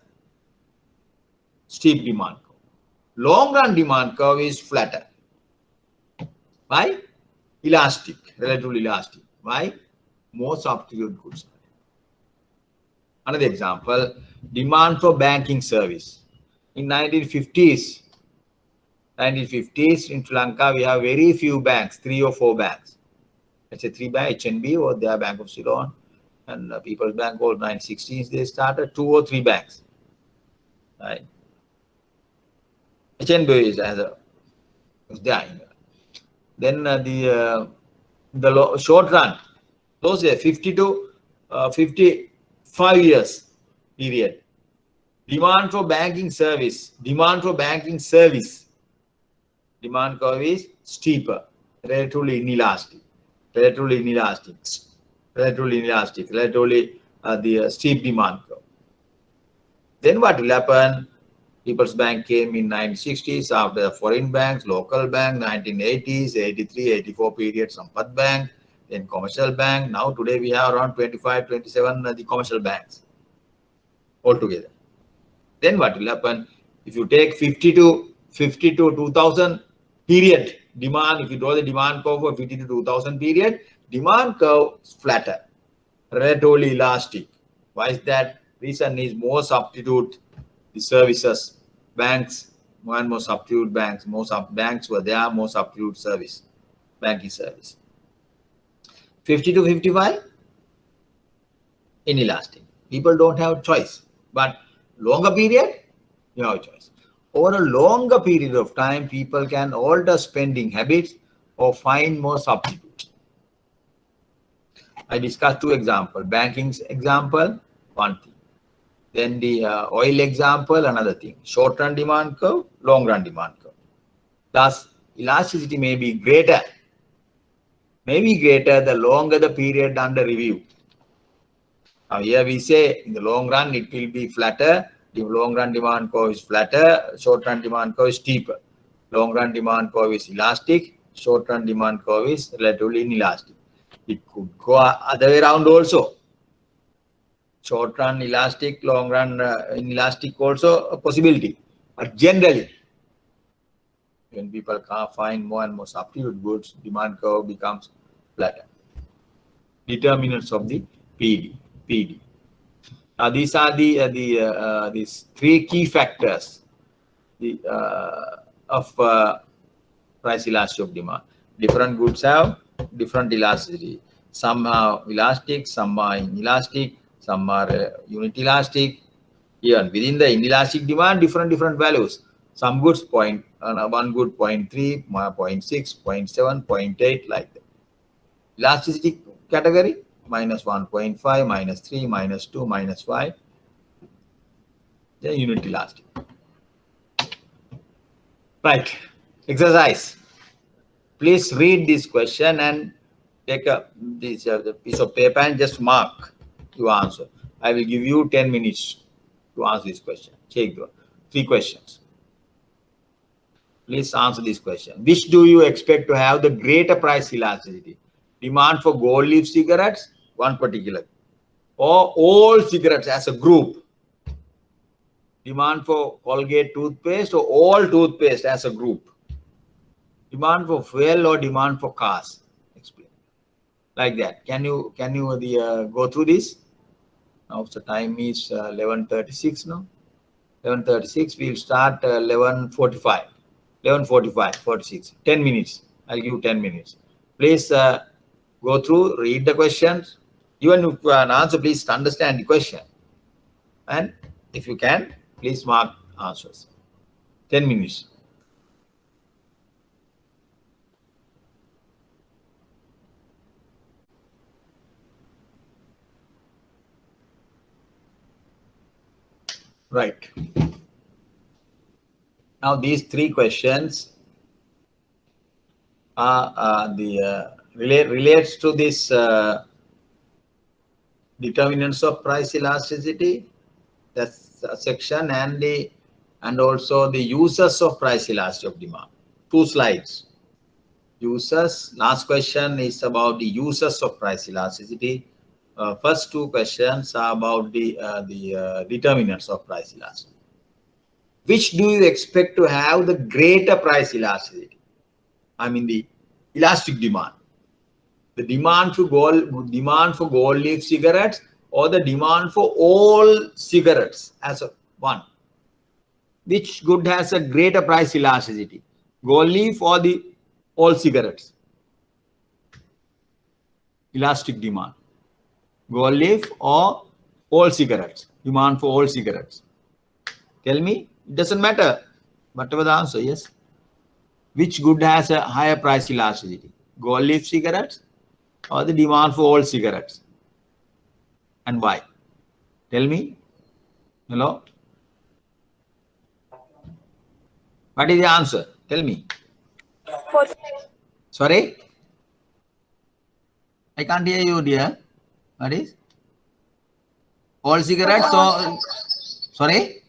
steep demand curve. Long run demand curve is flatter. Why? Elastic, relatively elastic. Why? More substitute goods. Another example, demand for banking service. In 1950s in Sri Lanka, we have very few banks, 3 or 4 banks. Let's say 3 banks, HNB or their Bank of Ceylon and People's Bank, all 1960s, they started 2 or 3 banks. Right? HNB is there. Then the short run, those are 50 to 55 years period. Demand for banking service, demand curve is steeper, relatively inelastic, the steep demand curve. Then what will happen? People's Bank came in 1960s after foreign banks, local bank, 1980s, 83, 84 period, Sampath Bank, then commercial bank. Now today we have around 25, 27 the commercial banks altogether. Then what will happen? If you take 50 to 2000 period demand, if you draw the demand curve for 50 to 2000 period, demand curve is flatter, relatively elastic. Why is that? Reason is more substitute the services, banks, more and more substitute banks, banks were there, more substitute service, banking service. 50 to 55, inelastic. People don't have choice, but longer period, you have a choice. Over a longer period of time, people can alter spending habits or find more substitutes. I discussed 2 examples, banking example, one thing. Then the oil example, another thing. Short-run demand curve, long-run demand curve. Thus, elasticity may be greater the longer the period under review. Now here we say in the long run it will be flatter. The long-run demand curve is flatter. Short-run demand curve is steeper. Long-run demand curve is elastic. Short-run demand curve is relatively inelastic. It could go other way around also. Short run elastic, long run inelastic also a possibility. But generally, when people can't find more and more substitute goods, demand curve becomes flatter. Determinants of the PD. Now these are these 3 key factors of price elasticity of demand. Different goods have different elasticity. Some are elastic, some are inelastic. Some are unit elastic. Even within the inelastic demand, different values. Some goods one good 0.3, 0.6, 0.7, 0.8 like that. Elasticity category -1.5, -3, -2, -5. Then unit elastic. Right. Exercise. Please read this question and take this piece of paper and just mark your answer. I will give you 10 minutes to answer this question. Take 3 questions. Please answer this question. Which do you expect to have the greater price elasticity? Demand for gold leaf cigarettes, one particular, or all cigarettes as a group? Demand for Colgate toothpaste or all toothpaste as a group? Demand for fuel or demand for cars? Explain. Like that. Can you go through this? Now the time is 11:36 now. 11:36. We'll start 11:45. 11:45, 46. 10 minutes. I'll give you 10 minutes. Please go through, read the questions. Even if you an answer, please understand the question. And if you can, please mark answers. 10 minutes. Right. Now these 3 questions are relates to this determinants of price elasticity, that's a section, and the and also the uses of price elasticity of demand. 2 slides. Uses. Last question is about the uses of price elasticity. First 2 questions are about the determinants of price elasticity. Which do you expect to have the greater price elasticity? I mean the elastic demand. The demand for gold leaf cigarettes or the demand for all cigarettes as a one. Which good has a greater price elasticity? Gold leaf or the all cigarettes? Elastic demand. Gold leaf or all cigarettes? Demand for all cigarettes. Tell me. It doesn't matter. Whatever the answer, yes. Which good has a higher price elasticity? Gold leaf cigarettes or the demand for all cigarettes? And why? Tell me. Hello? What is the answer? Tell me. Sorry? I can't hear you, dear. What is? All cigarettes or... Sorry?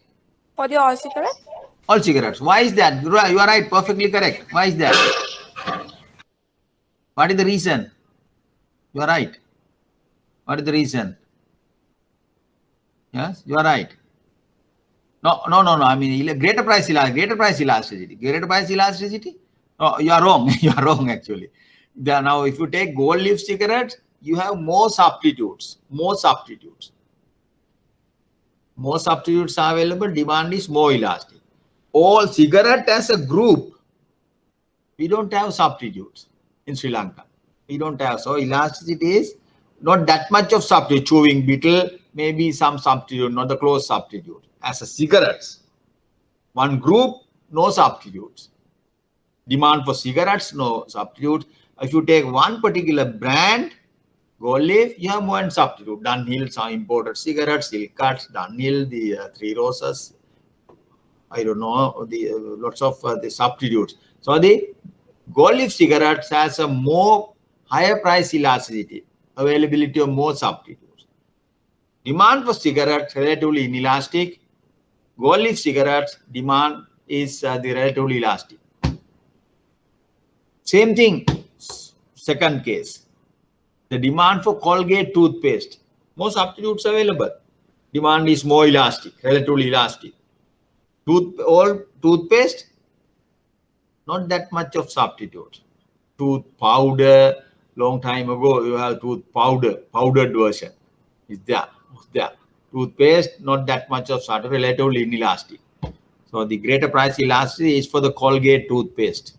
For the all cigarette? All cigarettes. Why is that? You are right. Perfectly correct. Why is that? What is the reason? You are right. What is the reason? Yes, you are right. No. I mean, greater price elasticity. Greater price elasticity? No, you are wrong. You are wrong, actually. Now, if you take gold leaf cigarettes, you have more substitutes. More substitutes are available. Demand is more elastic. All cigarette as a group, we don't have substitutes in Sri Lanka. We don't have. So elasticity is not that much of substitute. Chewing beetle, maybe some substitute, not the close substitute. As a cigarettes, one group, no substitutes. Demand for cigarettes, no substitutes. If you take one particular brand, gold leaf, you have one substitute. Dunhill, some imported cigarettes, silk cuts, Dunhill, the Three Roses. I don't know, the lots of the substitutes. So the gold leaf cigarettes has a more higher price elasticity, availability of more substitutes. Demand for cigarettes relatively inelastic. Gold leaf cigarettes demand is the relatively elastic. Same thing, second case. The demand for Colgate toothpaste, more substitutes available. Demand is more elastic, relatively elastic. All toothpaste, not that much of substitutes. Tooth powder, long time ago you have tooth powder, powdered version is there. Toothpaste, not that much of substitute, relatively inelastic. So the greater price elasticity is for the Colgate toothpaste.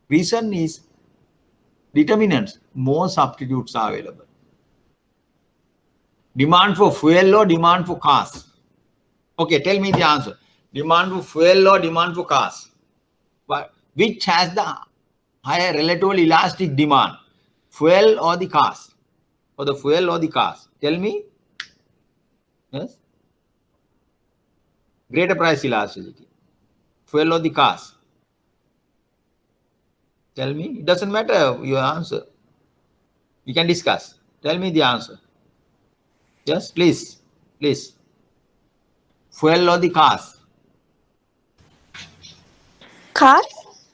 Reason is determinants, more substitutes are available. Demand for fuel or demand for cars? Okay, tell me the answer. Demand for fuel or demand for cars? Which has the higher relatively elastic demand? Fuel or the cars? Or the fuel or the cars? Tell me. Yes? Greater price elasticity. Fuel or the cars? Tell me. It doesn't matter your answer. We can discuss. Tell me the answer. Yes, please. Please. Fuel or the cars? Cars?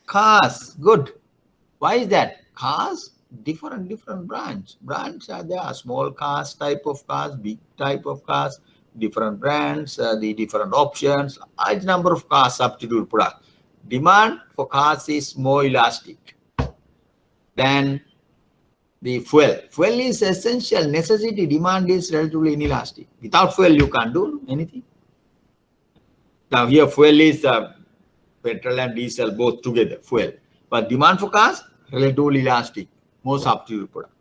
Cars. Good. Why is that? Cars, different brands. Brands are there. Small cars, type of cars, big type of cars, different brands, the different options, large number of cars, substitute product. Demand for cars is more elastic than the fuel. Fuel is essential, necessity. Demand is relatively inelastic. Without fuel, you can't do anything. Now here, fuel is petrol and diesel both together, fuel. But demand for cars, relatively elastic, more substitute product.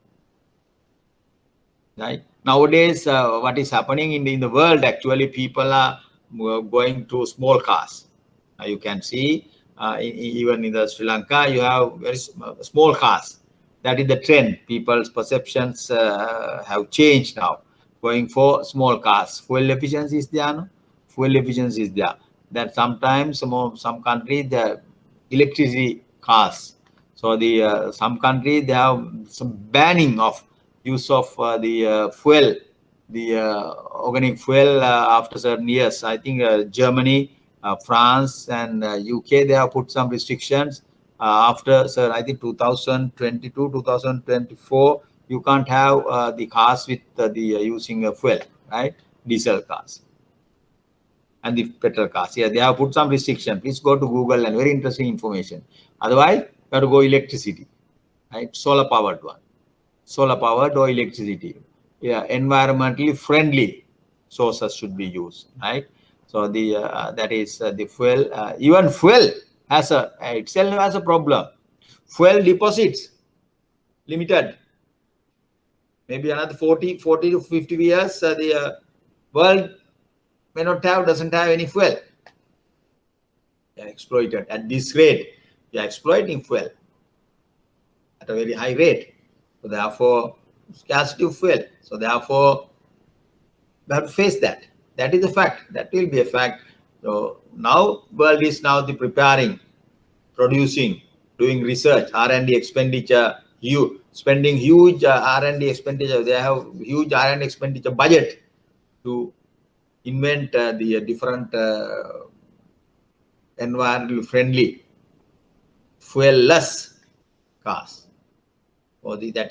Right? Nowadays, what is happening in the world, actually, people are going to small cars. You can see, even in the Sri Lanka, you have very small cars. That is the trend. People's perceptions have changed now, going for small cars. Fuel efficiency is there, no? Fuel efficiency is there. That sometimes some countries, the electricity cars. So the some countries, they have some banning of use of the fuel, the organic fuel after certain years. I think Germany France and UK, they have put some restrictions. After, sir, I think 2022, 2024, you can't have the cars with using fuel, right? Diesel cars and the petrol cars. Yeah, they have put some restriction. Please go to Google and very interesting information. Otherwise, you have to go electricity, right? Solar powered one, solar powered or electricity. Yeah, environmentally friendly sources should be used, right? So the that is the fuel. Even fuel has itself has a problem. Fuel deposits limited. Maybe another 40 to 50 years, the world may not doesn't have any fuel. They are exploited at this rate. They are exploiting fuel at a very high rate. So therefore, scarcity of fuel. So therefore, we have to face that. That is a fact. That will be a fact. So now, world is now preparing, producing, doing research, R&D expenditure. You spending huge R&D expenditure. They have huge R&D expenditure budget to invent the different environmentally friendly, fuel-less cars. Or that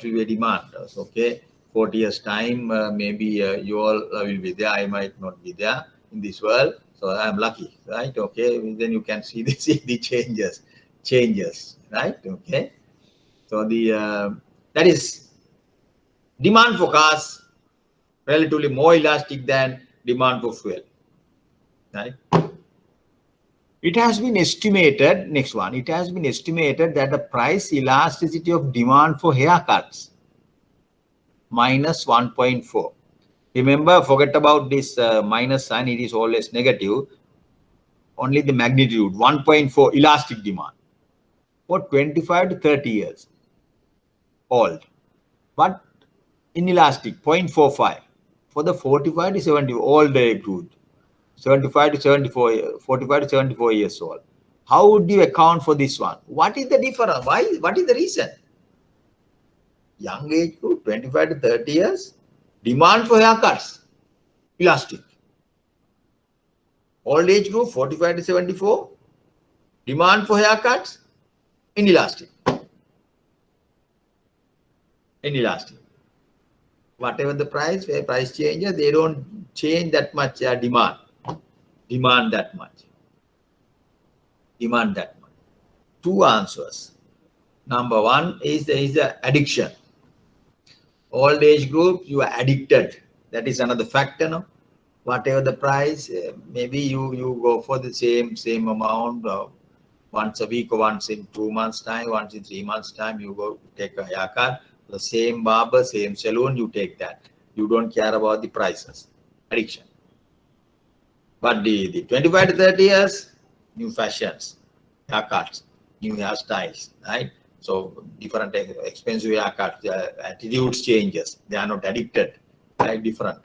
will be a demand. Okay, 40 years time, maybe you all will be there. I might not be there in this world, so I am lucky, right? Okay, then you can see the changes, right? Okay, so that is demand for cars relatively more elastic than demand for fuel, right? It has been estimated, next one, it has been estimated that the price elasticity of demand for haircuts minus 1.4. Remember, forget about this minus sign, it is always negative. Only the magnitude, 1.4 elastic demand for 25 to 30 years old. But inelastic, 0.45 for the 45 to 70 old age group. 75 to 74, 45 to 74 years old. How would you account for this one? What is the difference? Why? What is the reason? Young age group, 25 to 30 years, demand for haircuts, elastic. Old age group, 45 to 74, demand for haircuts, inelastic. Inelastic. Whatever the price, where price changes, they don't change that much demand. Demand that much. Demand that much. Two answers. Number one is the addiction. Old age group, you are addicted. That is another factor. No? Whatever the price, maybe you go for the same amount once a week or once in 2 months time, once in 3 months time, you go take a haircut. The same barber, same salon, you take that. You don't care about the prices. Addiction. But the 25 to 30 years, new fashions, haircuts, new hairstyles, right? So different expensive haircuts, attitudes changes. They are not addicted, right? Different.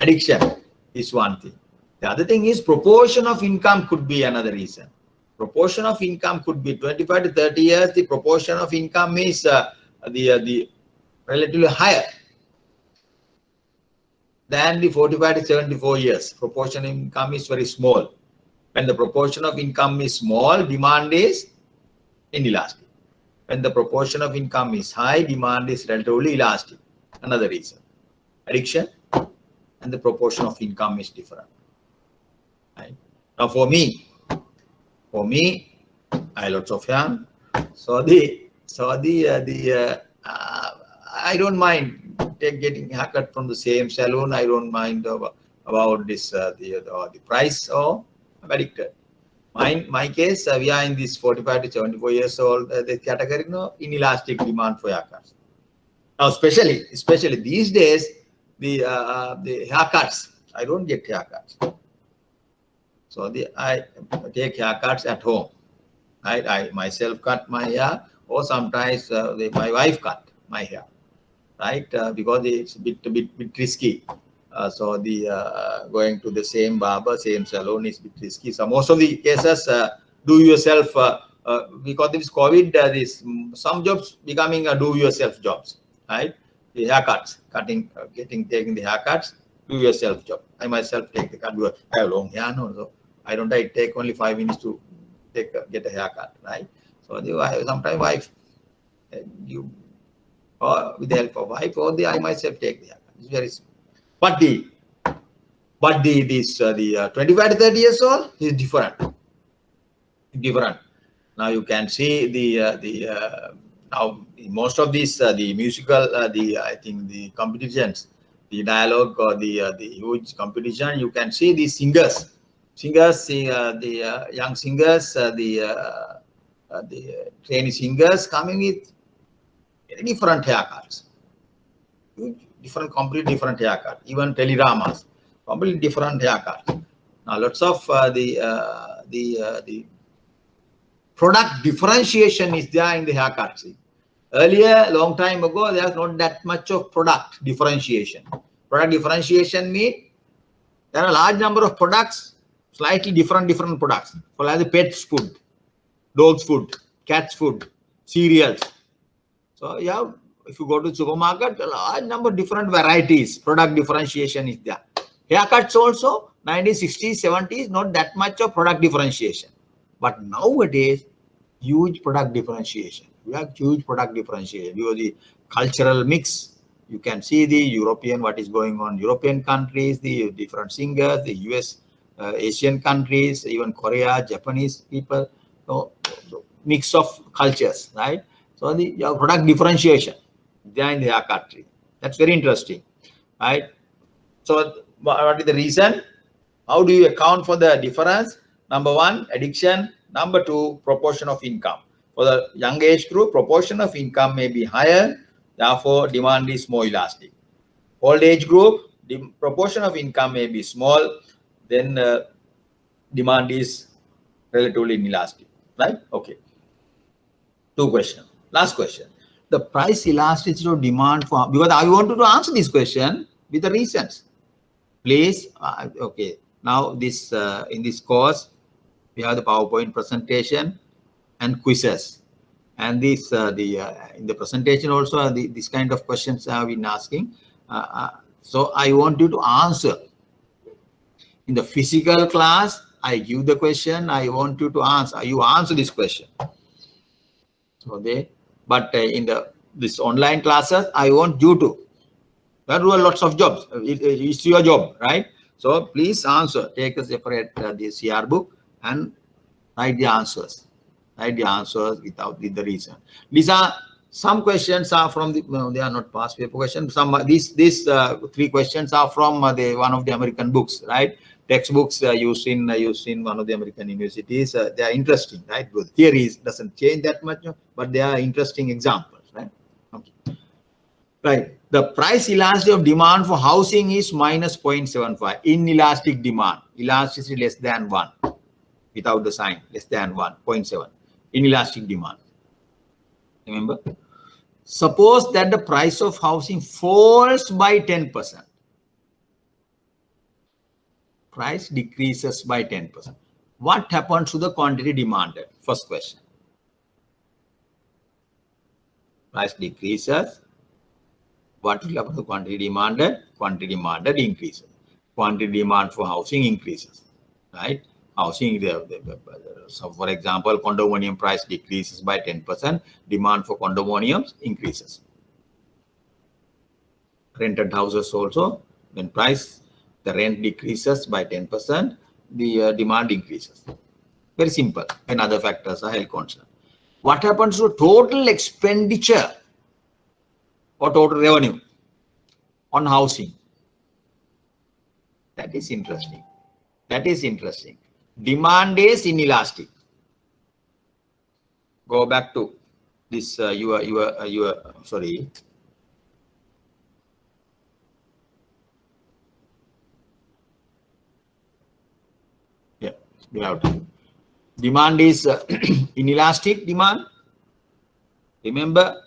Addiction is one thing. The other thing is proportion of income could be another reason. Proportion of income could be 25 to 30 years. The proportion of income is the relatively higher than the 45 to 74 years. Proportion of income is very small. When the proportion of income is small, demand is inelastic. When the proportion of income is high, demand is relatively elastic. Another reason. Addiction and the proportion of income is different. Right? Now for me, I lots of young. I don't mind getting haircut from the same salon. I don't mind about this the price, or I'm addicted. My case, we are in this 45 to 74 years old the category, inelastic demand for haircuts. Now, especially these days, the haircuts. I don't get haircuts, so I take haircuts at home. Right? I myself cut my hair, or sometimes my wife cut my hair. Right? Because it's a bit risky. So the going to the same barber, same salon is a bit risky. So most of the cases, do yourself. Because this COVID, some jobs becoming do yourself jobs. Right? The haircuts, taking the haircuts. do yourself job. I myself take the cut. I have long hair, no, so I don't. I take only 5 minutes to get a haircut, right? So sometimes wife you or with the help of wife or I myself take the haircut. It's very simple. But the 25 to 30 years old is different. Now you can see now most of these the musical I think the competitions, the dialogue or the huge competition, you can see the singers, the young singers, the trainee singers coming with very different haircuts, completely different haircut. Even teledramas, completely different haircuts. Now lots of the product differentiation is there in the haircut. See, earlier, long time ago, there was not that much of product differentiation. Product differentiation means there are a large number of products, slightly different products. For like the pets food, dogs food, cats food, cereals. So yeah, if you go to supermarket, a large number of different varieties. Product differentiation is there. Haircuts also 1960s, 70s, not that much of product differentiation. But nowadays, huge product differentiation. We have huge product differentiation because the cultural mix. You can see the European, what is going on, European countries, the different singers, the US, Asian countries, even Korea, Japanese people, so mix of cultures, right? So the product differentiation there in the haircut tree. That's very interesting, right? So what is the reason? How do you account for the difference? Number one, addiction. Number two, proportion of income. For the young age group, proportion of income may be higher. Therefore, demand is more elastic. Old age group, the proportion of income may be small. Then demand is relatively inelastic, right? Okay. 2 questions. Last question. The price elasticity of demand for, because I wanted to answer this question with the reasons. Please, okay. Now this in this course, we have the PowerPoint presentation and quizzes, and this in the presentation also this kind of questions I have been asking. So I want you to answer. In the physical class, I give the question. I want you to answer. You answer this question. Okay, but in this online classes, I want you to. There are lots of jobs. It's your job, right? So please answer. Take a separate the CR book and write the answers. Write the answers with the reason. These are some questions are from the they are not past paper questions. Some these 3 questions are from one of the American books, right? Textbooks used in one of the American universities. They are interesting, right? Good theories doesn't change that much, but they are interesting examples, right? Okay. Right. The price elasticity of demand for housing is minus 0.75. Inelastic demand, elasticity less than 1, without the sign, less than 1, 0.7. Inelastic demand. Remember? Suppose that the price of housing falls by 10%. Price decreases by 10%. What happens to the quantity demanded? First question. Price decreases. What will happen to quantity demanded? Quantity demanded increases. Quantity demand for housing increases, right? Housing, so for example, condominium price decreases by 10%. Demand for condominiums increases. Rented houses also, when the rent decreases by 10%, the demand increases. Very simple. And other factors are held constant. What happens to total expenditure or total revenue on housing? That is interesting. That is interesting. Demand is inelastic. Go back to this sorry. Yeah, we have to. Demand is inelastic demand. Remember,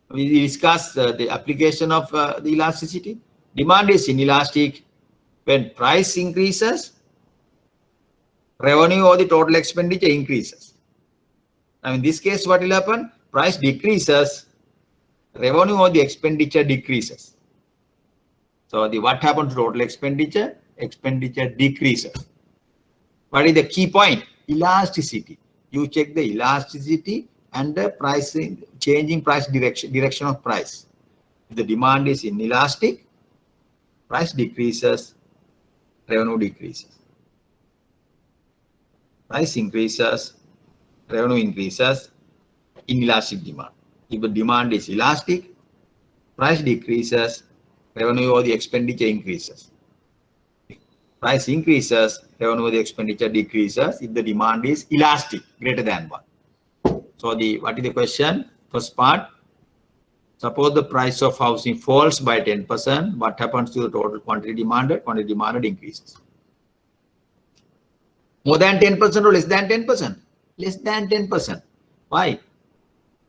we discussed the application of the elasticity. Demand is inelastic. When price increases, revenue or the total expenditure increases. Now, in this case, what will happen? Price decreases, revenue or the expenditure decreases. So what happens to total expenditure? Expenditure decreases. What is the key point? Elasticity. You check the elasticity and the pricing, changing price direction of price. If the demand is inelastic, price decreases, revenue decreases. Price increases, revenue increases, inelastic demand. If the demand is elastic, price decreases, revenue or the expenditure increases. Price increases, revenue or the expenditure decreases if the demand is elastic, greater than 1. So what is the question? First part, suppose the price of housing falls by 10%, what happens to the total quantity demanded? Quantity demanded increases. More than 10% or less than 10%? Less than 10%. Why?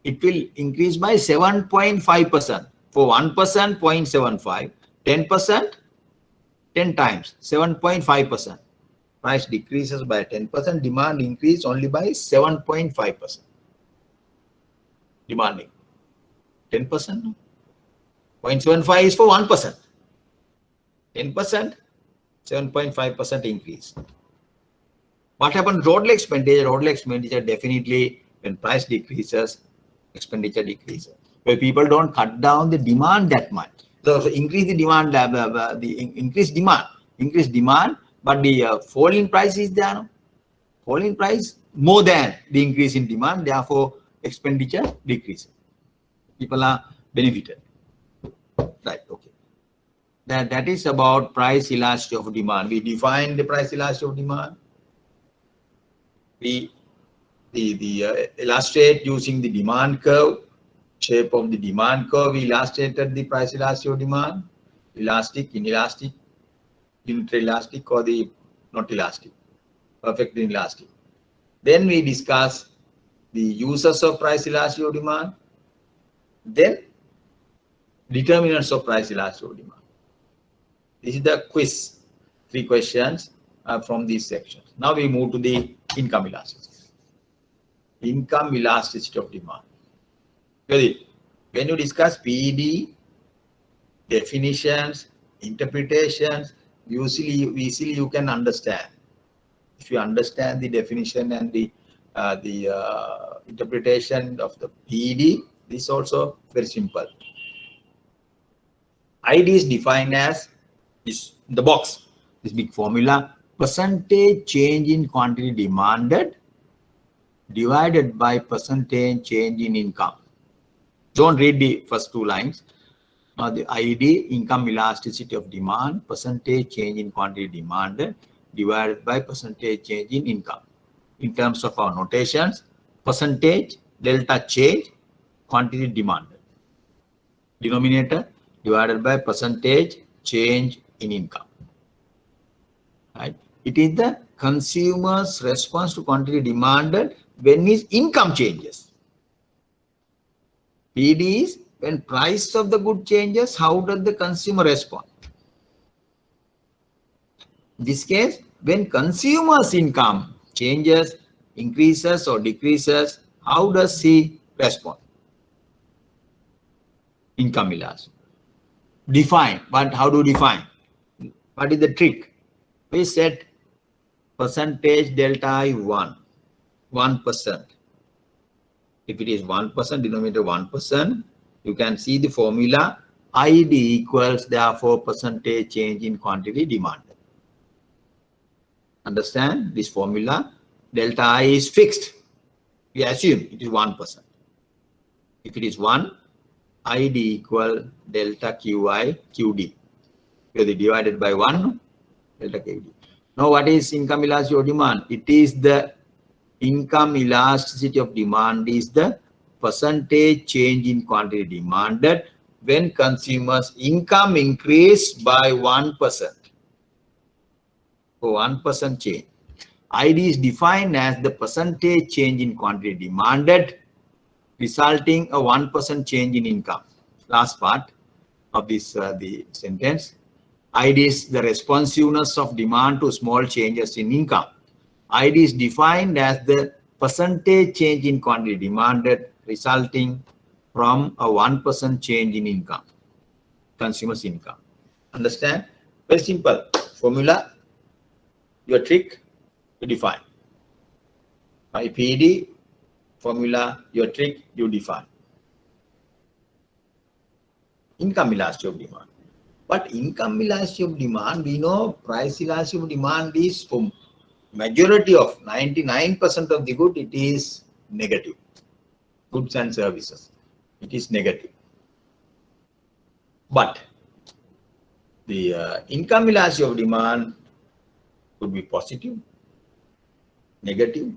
It will increase by 7.5%. For 1%, 0.75. 10%, 10 times, 7.5%. Price decreases by 10%. Demand increase only by 7.5%. Demanding 10%. 0.75 is for 1%. 10%, 7.5% increase. What happens to total expenditure? Total expenditure definitely, when price decreases, expenditure decreases. Where people don't cut down the demand that much. So increase the demand, increase demand, but the fall in price is there. No? Fall in price more than the increase in demand. Therefore, expenditure decreases. People are benefited. Right, okay. That is about price elasticity of demand. We define the price elasticity of demand. We illustrate using the demand curve, shape of the demand curve. We illustrated the price elasticity of demand, elastic, inelastic, inelastic, or the not elastic, perfectly inelastic. Then we discuss the uses of price elasticity of demand, then determinants of price elasticity of demand. This is the quiz, 3 questions from these sections. Now we move to the income elasticity. Income elasticity of demand. When you discuss PD, definitions, interpretations, easily you can understand. If you understand the definition and the interpretation of the PD, this is also very simple. ID is defined as this in the box, this big formula, percentage change in quantity demanded divided by percentage change in income. Don't read the first 2 lines. Now the ID, income elasticity of demand, percentage change in quantity demanded divided by percentage change in income. In terms of our notations, percentage, delta change, quantity demanded. Denominator divided by percentage change in income. Right? It is the consumer's response to quantity demanded when his income changes. PD is when price of the good changes, how does the consumer respond? In this case, when consumer's income changes, increases or decreases, how does he respond? Income elasticity. Define, but how do you define? What is the trick? We set percentage delta I 1%. If it is 1%, denominator 1%, you can see the formula ID equals therefore percentage change in quantity demanded. Understand this formula? Delta I is fixed. We assume it is 1%. If it is 1, ID equal delta QI QD. Because divided by 1, delta QD. Now what is income elasticity of demand? It is the income elasticity of demand is the percentage change in quantity demanded when consumers' income increased by 1%. For 1% change. ID is defined as the percentage change in quantity demanded resulting a 1% change in income. Last part of this the sentence. ID is the responsiveness of demand to small changes in income. ID is defined as the percentage change in quantity demanded resulting from a 1% change in income, consumer's income. Understand? Very simple. Formula, your trick, you define. By PD, formula, your trick, you define. Income elasticity of demand. But income elasticity of demand, we know price elasticity of demand is for majority of 99% of the good, it is negative. Goods and services, it is negative. But the income elasticity of demand could be positive, negative,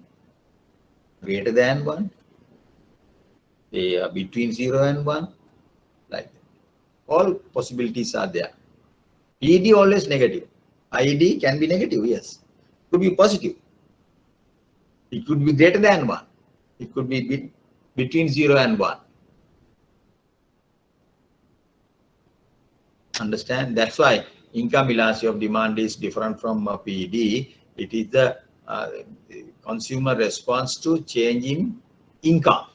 greater than 1, between 0 and 1, like that. All possibilities are there. PD always negative. ID can be negative, yes. Could be positive. It could be greater than 1. It could be between 0 and 1. Understand? That's why income elasticity of demand is different from PD. It is the consumer response to change in income.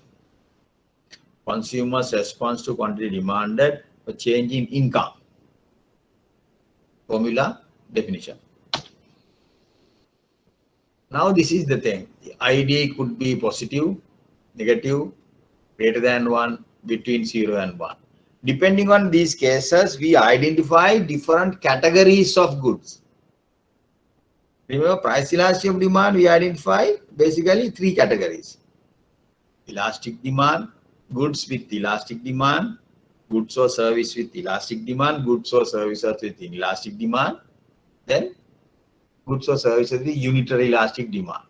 Consumers' response to quantity demanded, a change in income. Formula, definition. Now this is the thing. The ID could be positive, negative, greater than 1, between 0 and 1. Depending on these cases, we identify different categories of goods. Remember, price elasticity of demand, we identify basically 3 categories. Elastic demand, goods with elastic demand, goods or service with elastic demand, goods or services with inelastic demand, then goods or services with unitary elastic demand.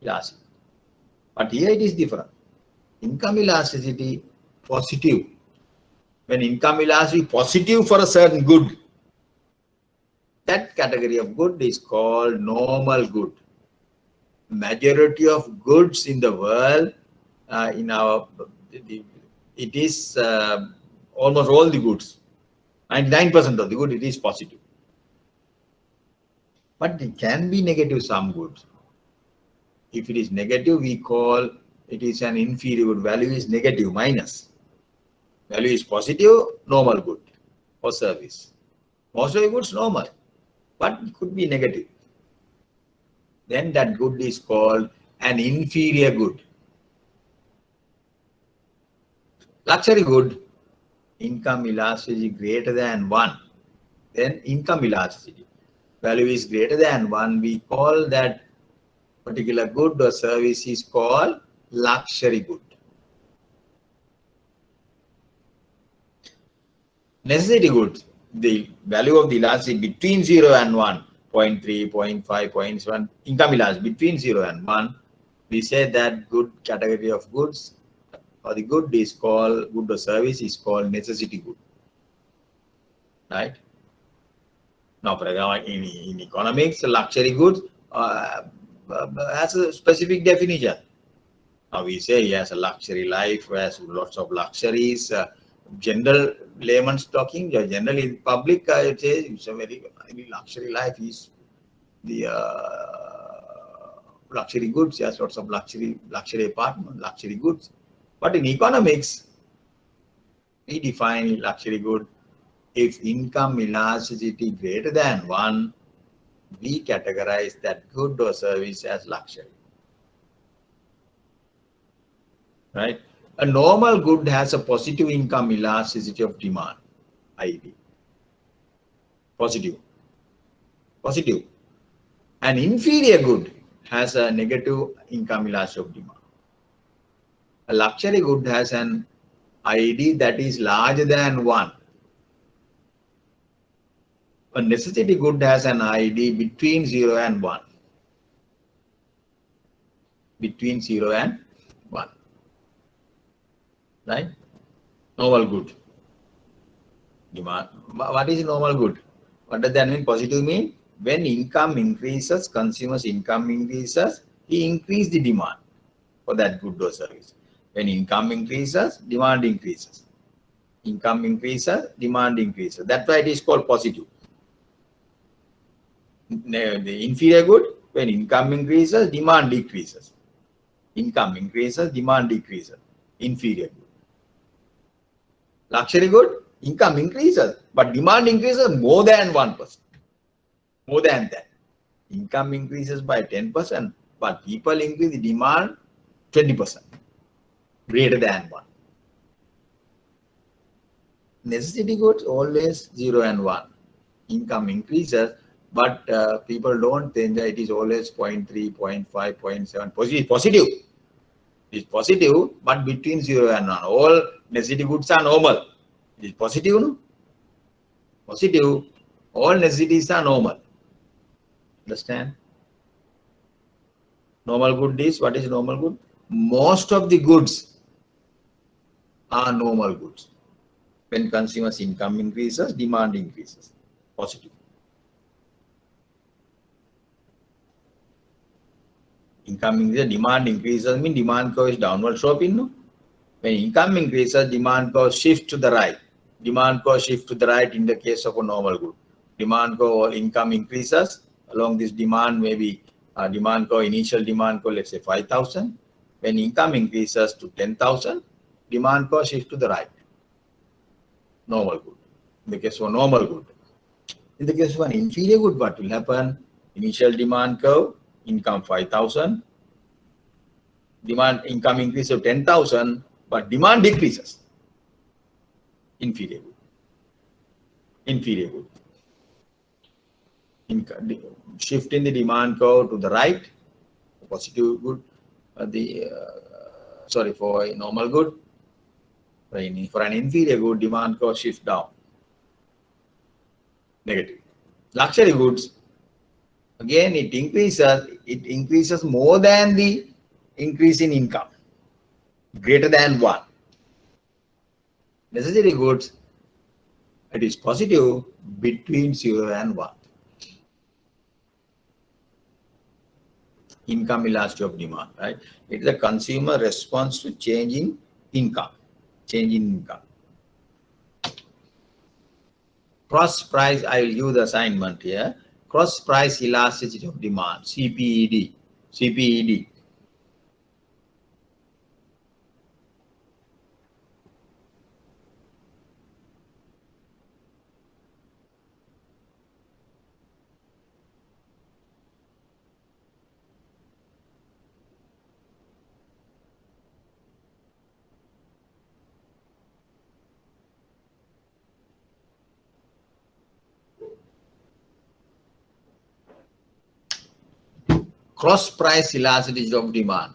Elastic. But here it is different. Income elasticity positive. When income elasticity positive for a certain good, that category of good is called normal good. Majority of goods in the world, it is almost all the goods, 99% of the good, it is positive. But it can be negative some goods. If it is negative, we call it is an inferior good. Value is negative, minus. Value is positive, normal good or service. Most of the goods normal, but it could be negative. Then that good is called an inferior good. Luxury good, income elasticity greater than 1. Then income elasticity, value is greater than 1. We call that particular good or service is called luxury good. Necessity goods, the value of the elasticity between 0 and 1, 0.3, 0.5, 0.7, income elasticity between 0 and 1, we say that good category of goods or the good is called, good or service is called necessity good. Right? Now, for example, in economics, luxury goods has a specific definition. Now we say he has a luxury life, has lots of luxuries. General layman's talking, generally in public, it says it's a very luxury life. Is the luxury goods, he has lots of luxury apartment, luxury goods. But in economics, we define luxury good. If income elasticity greater than 1, we categorize that good or service as luxury. Right? A normal good has a positive income elasticity of demand, ID. Positive. Positive. An inferior good has a negative income elasticity of demand. A luxury good has an ID that is larger than 1. A necessity good has an ID between 0 and 1. Between 0 and 1. Right? Normal good. Demand. What is normal good? What does that mean? Positive mean when income increases, consumers' income increases, he increase the demand for that good or service. When income increases, demand increases. Income increases, demand increases. That's why it is called positive. The inferior good, when income increases, demand decreases. Income increases, demand decreases. Inferior good. Luxury good, Income increases, but demand increases more than 1%. More than that. Income increases by 10%, but people increase the demand 20%. Greater than 1. Necessity goods always 0 and 1. Income increases, but people don't think that it is always 0.3, 0.5, 0.7. Positive. It is positive, but between 0 and 1. All necessity goods are normal. It is positive, no? Positive. All necessities are normal. Understand? Normal good is, what is normal good? Most of the goods are normal goods. When consumers' income increases, demand increases. Positive. Income increases, demand increases, mean demand curve is downward sloping, no? When income increases, demand curve shifts to the right. Demand curve shifts to the right in the case of a normal good. Demand curve or income increases. Along this demand, maybe demand curve, initial demand curve, let's say 5,000. When income increases to 10,000, demand curve shifts to the right. Normal good. In the case of a normal good. In the case of an inferior good, what will happen? Initial demand curve, income 5,000. Income increase of 10,000, but demand decreases. Inferior good. Inferior good. Shift in the demand curve to the right. Positive good. For a normal good. For an inferior good, demand curve shift down. Negative. Luxury goods, again it increases more than the increase in income, greater than 1. Necessary goods, it is positive between 0 and 1. Income elasticity of demand, right? It is a consumer response to change in income. Change in income. Cross price, I will use the assignment here. Cross price elasticity of demand, CPED. CPED. Cross price elasticity of demand.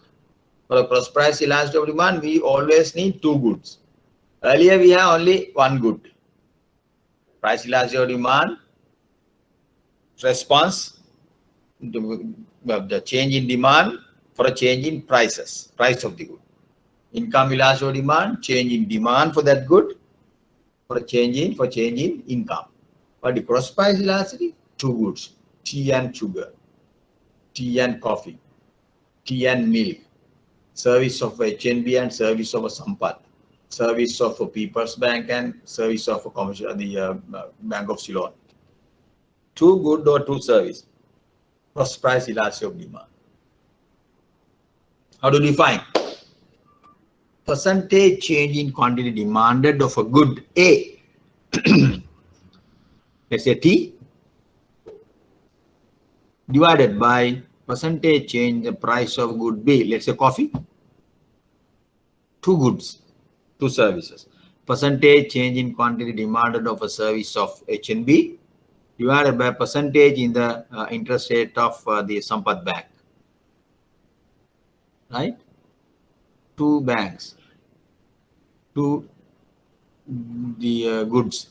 For a cross price elasticity of demand, we always need 2 goods. Earlier we have only 1 good. Price elasticity of demand, response to the change in demand for a change in prices, price of the good. Income elasticity of demand, change in demand for that good, for change in income. But the cross price elasticity, 2 goods, tea and sugar. Tea and coffee, tea and milk, service of HNB and service of a Sampat, service of a People's Bank and service of a commercial, the Bank of Ceylon. 2 good or 2 service. Cross price elasticity of demand. How to define? Percentage change in quantity demanded of a good A. Let's say tea, divided by percentage change the price of good B, let's say coffee. 2 goods, 2 services. Percentage change in quantity demanded of a service of HNB divided by percentage in the interest rate of the Sampat Bank. Right? 2 banks, 2 the goods.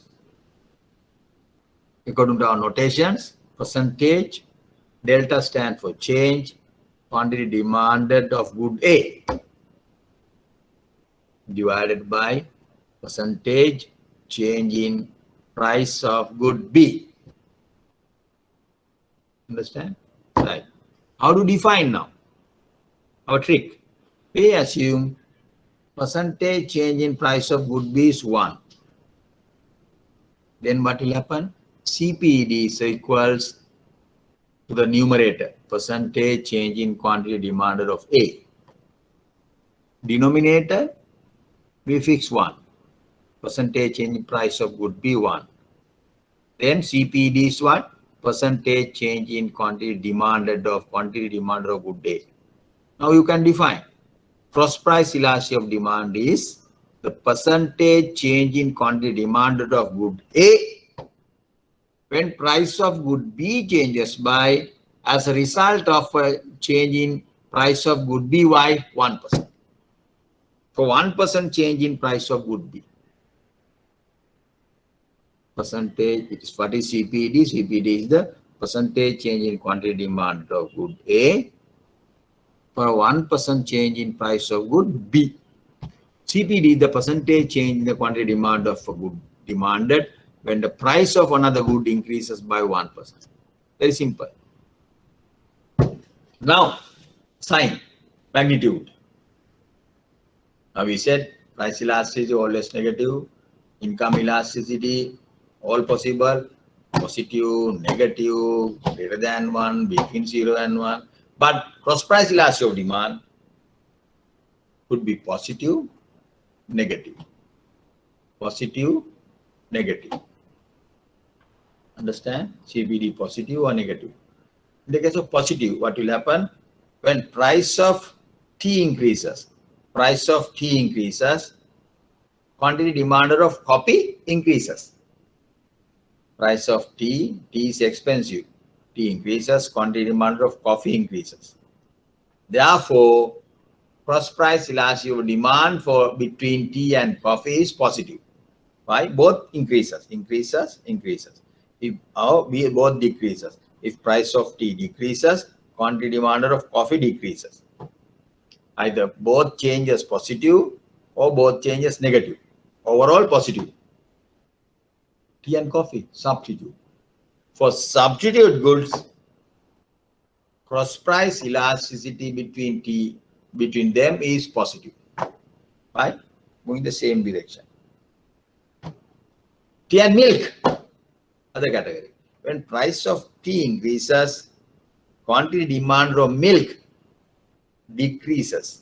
According to our notations, percentage, delta stands for change, quantity demanded of good A divided by percentage change in price of good B. Understand? Right. How to define now? Our trick. We assume percentage change in price of good B is 1. Then what will happen? CPED is equals to the numerator, percentage change in quantity demanded of A. Denominator, we fix 1. Percentage change in price of good be 1. Then CPD is what? Percentage change in quantity demanded of good A. Now you can define. Cross price elasticity of demand is the percentage change in quantity demanded of good A when price of good B changes by as a result of a change in price of good B by 1%. For 1% change in price of good B. Percentage, it is what is CPD? CPD is the percentage change in quantity demand of good A for 1% change in price of good B. CPD, the percentage change in the quantity demand of a good demanded when the price of another good increases by 1%. Very simple. Now, sign, magnitude. Now we said price elasticity always negative, income elasticity all possible, positive, negative, greater than 1, between 0 and 1. But cross price elasticity of demand could be positive, negative. Positive, negative. Understand? CPD positive or negative. In the case of positive, what will happen? When price of T increases, quantity demanded of copy increases. Price of tea is expensive. Tea increases, quantity demanded of coffee increases. Therefore, cross price elasticity of demand for between tea and coffee is positive. Why? Both increases. If both decreases. If price of tea decreases, quantity demanded of coffee decreases. Either both changes positive or both changes negative. Overall positive. Tea and coffee, substitute. For substitute goods, cross price elasticity between them is positive. Right? Moving the same direction. Tea and milk, other category. When price of tea increases, quantity demand of milk decreases.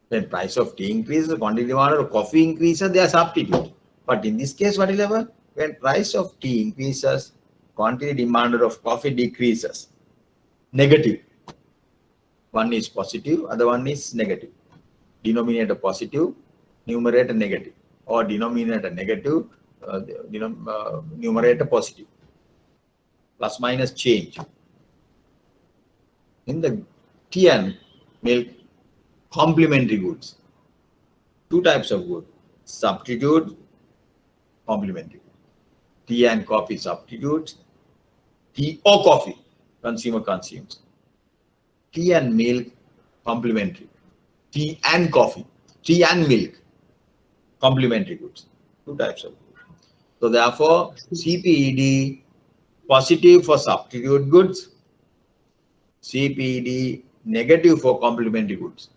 When price of tea increases, quantity demand of coffee increases, they are substitute. But in this case, what will happen? When price of tea increases, quantity demanded of coffee decreases. Negative. One is positive, other one is negative. Denominator positive, numerator negative. Or denominator negative, numerator positive. Plus minus change. In the tea and milk, complementary goods. Two types of goods. Substitute, complementary. Tea and coffee substitutes. Tea or coffee, consumer consumes. Tea and milk, complementary. Tea and coffee, tea and milk, complementary goods. Two types of goods. So therefore, CPED positive for substitute goods, CPED negative for complementary goods.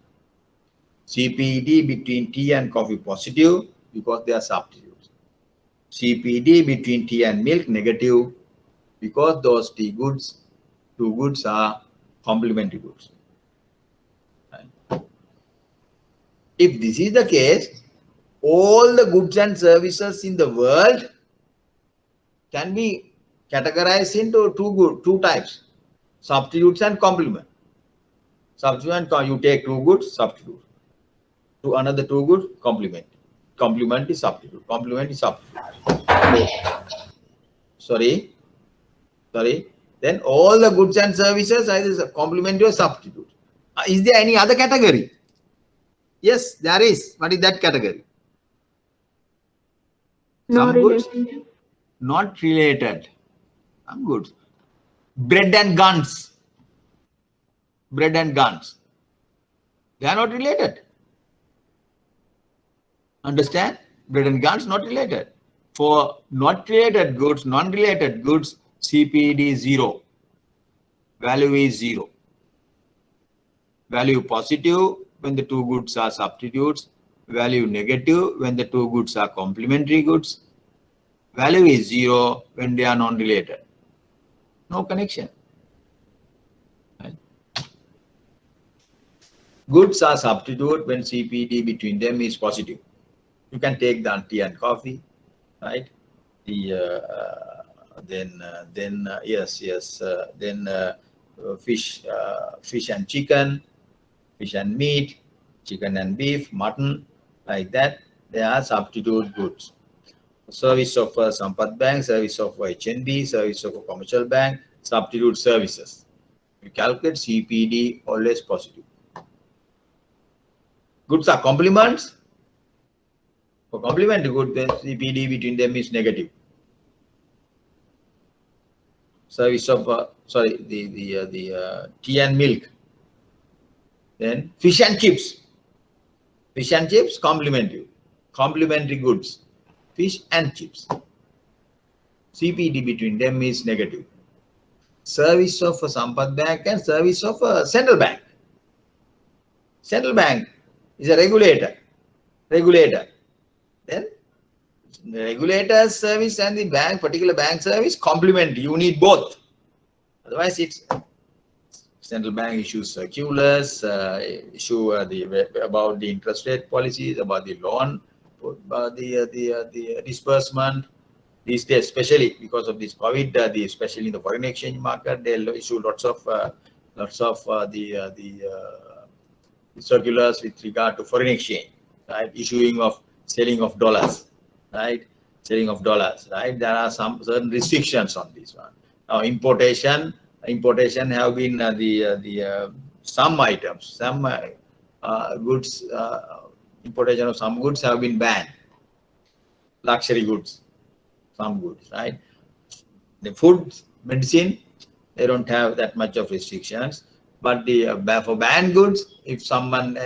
CPED between tea and coffee positive because they are substitutes. CPED between tea and milk negative because those two goods are complementary goods. Right? If this is the case, all the goods and services in the world can be categorized into two types, substitutes and complement. Substitute and you take two goods, substitute. To another two goods, complement. Complement is substitute. Complement is substitute. Sorry. Then all the goods and services either complementary or substitute. Is there any other category? Yes, there is. What is that category? Some goods not related. Some goods. Bread and guns. Bread and guns. They are not related. Understand? Bread and guns not related. For not related goods, non-related goods, CPD is 0. Value is 0. Value positive when the two goods are substitutes. Value negative when the two goods are complementary goods. Value is 0 when they are non-related. No connection. Right? Goods are substitute when CPD between them is positive. You can take the tea and coffee, right? Fish and chicken, fish and meat, chicken and beef, mutton, like that. They are substitute goods. Service of Sampath Bank, service of HNB, service of a commercial bank, substitute services. We calculate CPD always positive. Goods are complements. For complementary good, the CPD between them is negative. Service of tea and milk. Then fish and chips. Fish and chips complementary. Complementary goods. Fish and chips. CPD between them is negative. Service of a Sampath Bank and service of a central bank. Central bank is a regulator. Then the regulator's service and the bank, particular bank service complement. You need both. Otherwise, it's central bank issues circulars, about the interest rate policies, about the loan, about the disbursement. These days, especially because of this COVID, especially in the foreign exchange market, they'll issue lots of circulars with regard to foreign exchange, right? Issuing of selling of dollars, right? Selling of dollars, right? There are some certain restrictions on this one. Now, importation have been some items, some goods, importation of some goods have been banned. Luxury goods, some goods, right? The food, medicine, they don't have that much of restrictions. But for banned goods, if someone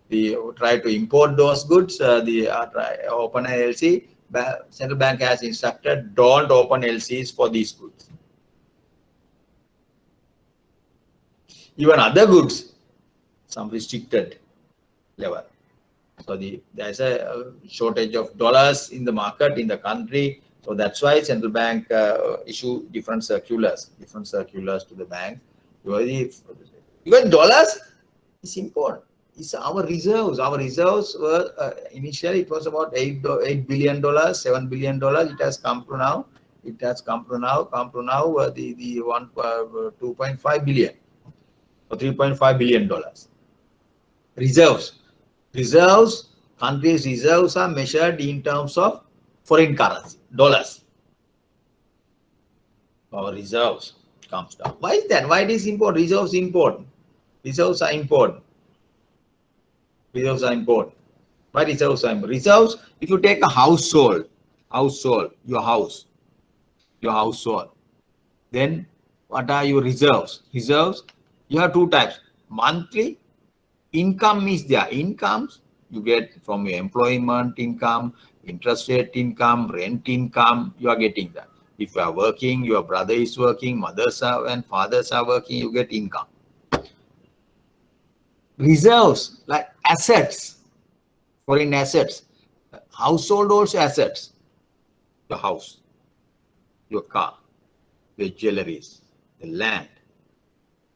try to import those goods, open an LC, central bank has instructed, don't open LCs for these goods. Even other goods, some restricted level. So there's a shortage of dollars in the market, in the country. So that's why central bank issue different circulars to the bank. Because dollars is important. It's our reserves. Our reserves were initially it was about $8 billion, $7 billion. It has come to now. The 2.5 billion or $3.5 billion. Reserves. Countries' reserves are measured in terms of foreign currency, dollars. Our reserves comes down. Why is that? Why it is important? Reserves are important. Why reserves are important? Reserves, if you take a household, your household, then what are your reserves? Reserves, you have two types. Monthly income is there. Incomes you get from your employment income, interest rate income, rent income, you are getting that. If you are working, your brother is working, mothers are and fathers are working, you get income. Reserves, like assets, foreign assets, household also assets, your house, your car, your jewelries, the land,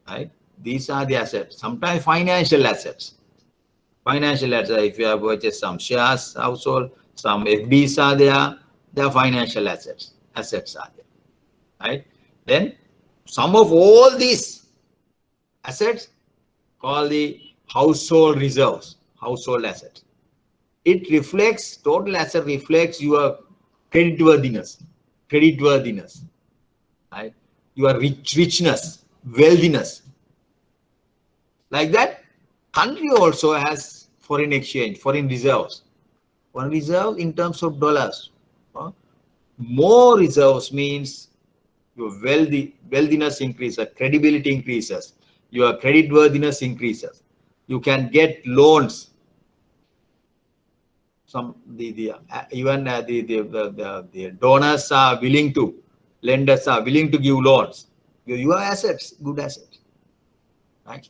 right? These are the assets. Sometimes financial assets. If you have purchased some shares, household, some FDs are there, they are financial assets. Assets are there, right? Then some of all these assets called the household reserves, household assets. It reflects, total asset reflects your creditworthiness, right? Your richness, wealthiness. Like that, country also has foreign exchange, foreign reserves. One reserve in terms of dollars. More reserves means your wealthiness increases, credibility increases, your creditworthiness increases. You can get loans. Even the donors are willing to, lenders are willing to give loans. Your assets, good assets, right?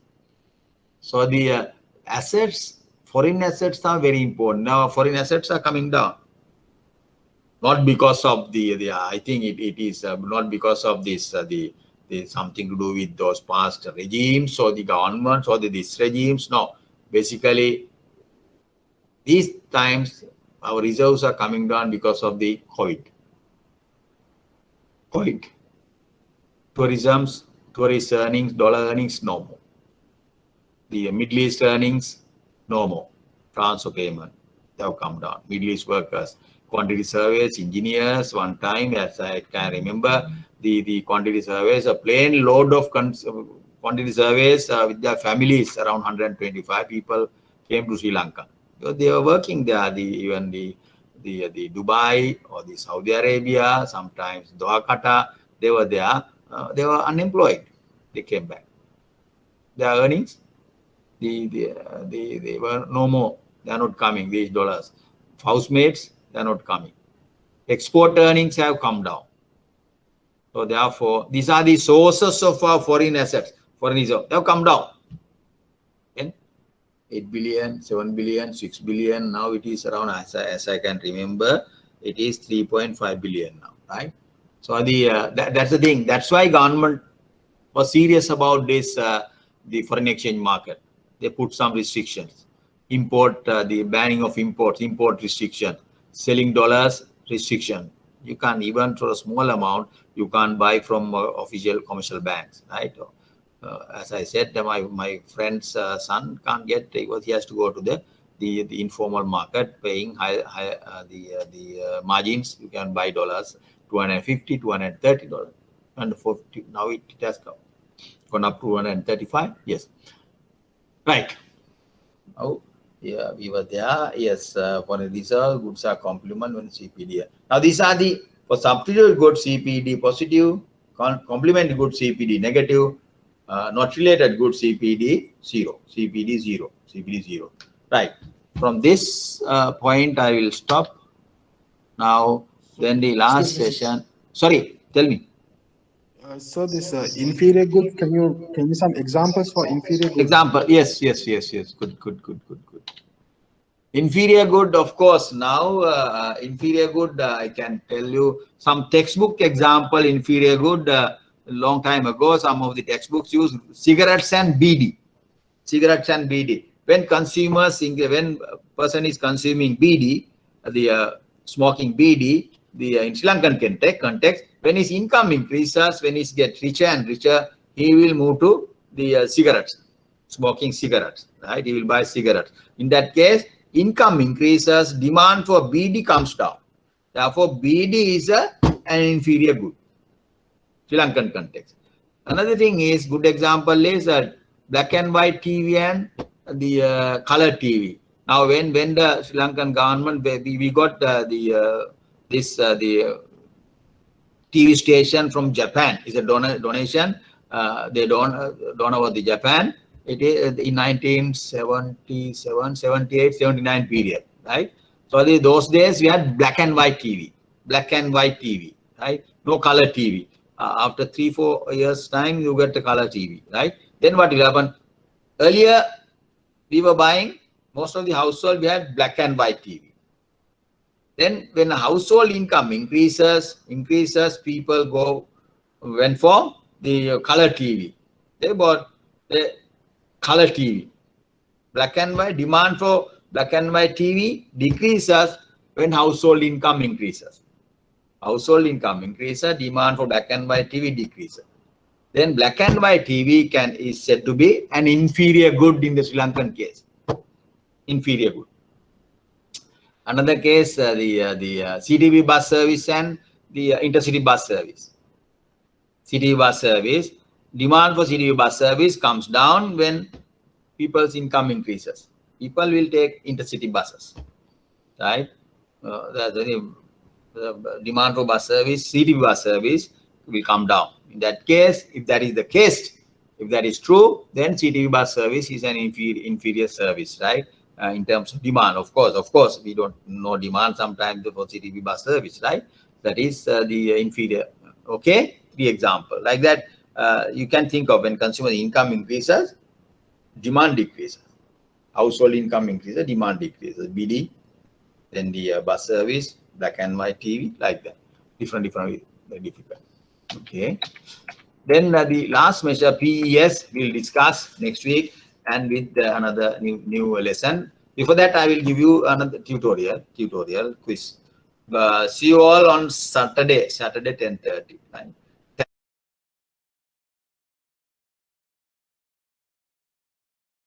So the assets, foreign assets are very important. Now foreign assets are coming down. Not because of I think it is not because of this the there's something to do with those past regimes or the governments or these regimes. No, basically, these times our reserves are coming down because of the COVID. Tourist earnings, dollar earnings, no more. The Middle East earnings, no more. Transfer payment, they have come down. Middle East workers, quantity surveys, engineers, one time, as I can remember, the quantity surveys, a plane load of quantity surveys with their families, around 125 people came to Sri Lanka. So they were working there, even the Dubai or the Saudi Arabia, sometimes Doha, Qatar, they were there. They were unemployed. They came back. Their earnings, they were no more. They are not coming. These dollars. Housemates, they are not coming. Export earnings have come down. So therefore, these are the sources of our foreign assets, foreign reserve. They have come down. Okay? 8 billion, 7 billion, 6 billion. Now it is around, as I can remember, it is 3.5 billion now, right? So that's the thing. That's why government was serious about this, the foreign exchange market. They put some restrictions. Import, the banning of imports, import restriction, selling dollars restriction. You can't, even for a small amount, you can't buy from official commercial banks, right? As I said, my friend's son can't get, he has to go to the informal market, paying the margins. You can buy dollars, $250, $230, and now it has gone up to 135. Yes, right. Oh, yeah, we were there. Yes, for a reserve, goods are complement when CPD. Now these are the, for substitute good CPD positive, complement good CPD negative, not related good CPD zero, CPD zero, CPD zero. Right. From this point, I will stop. Now, then the last session. Sorry, tell me. So this inferior goods, can you some examples for inferior goods? Example, yes. Good. Inferior good, of course. Now, inferior good, I can tell you some textbook example. Inferior good, long time ago, some of the textbooks use cigarettes and BD. Cigarettes and BD. When consumers, when person is consuming BD, the smoking BD, in Sri Lankan context, when his income increases, when he gets richer and richer, he will move to the cigarettes, smoking cigarettes, right? He will buy cigarettes. In that case, income increases, demand for BD comes down. Therefore, BD is an inferior good, Sri Lankan context. Another thing is, good example is black and white TV and the color TV. Now, when the Sri Lankan government, we got the TV station from Japan, is a donation. They don't about the Japan. It is in 1977, 78, 79 period, right? So those days we had black and white TV, right? No color TV. After 3-4 years time, you get the color TV, right? Then what will happen? Earlier, we were buying, most of the household, we had black and white TV. Then when the household income increases, people went for the color TV. They bought the color TV. Black and white, demand for black and white TV decreases when household income increases. Household income increases, demand for black and white TV decreases. Then black and white TV is said to be an inferior good in the Sri Lankan case. Inferior good. Another case, the CTV bus service and the intercity bus service. CTV bus service, demand for CTV bus service comes down when people's income increases. People will take intercity buses, right? The demand for bus service, CTV bus service will come down. In that case, if that is the case, if that is true, then CTV bus service is an inferior service, right? In terms of demand, of course, we don't know demand sometimes for CTV bus service, right? That is the inferior. Okay, the example like that, you can think of when consumer income increases, demand decreases. Household income increases, demand decreases. BD, then the bus service, black and white TV, like that. Different, very difficult. Okay. Then the last measure, PES, we'll discuss next week and with another new lesson. Before that, I will give you another tutorial quiz. See you all on Saturday 10:30.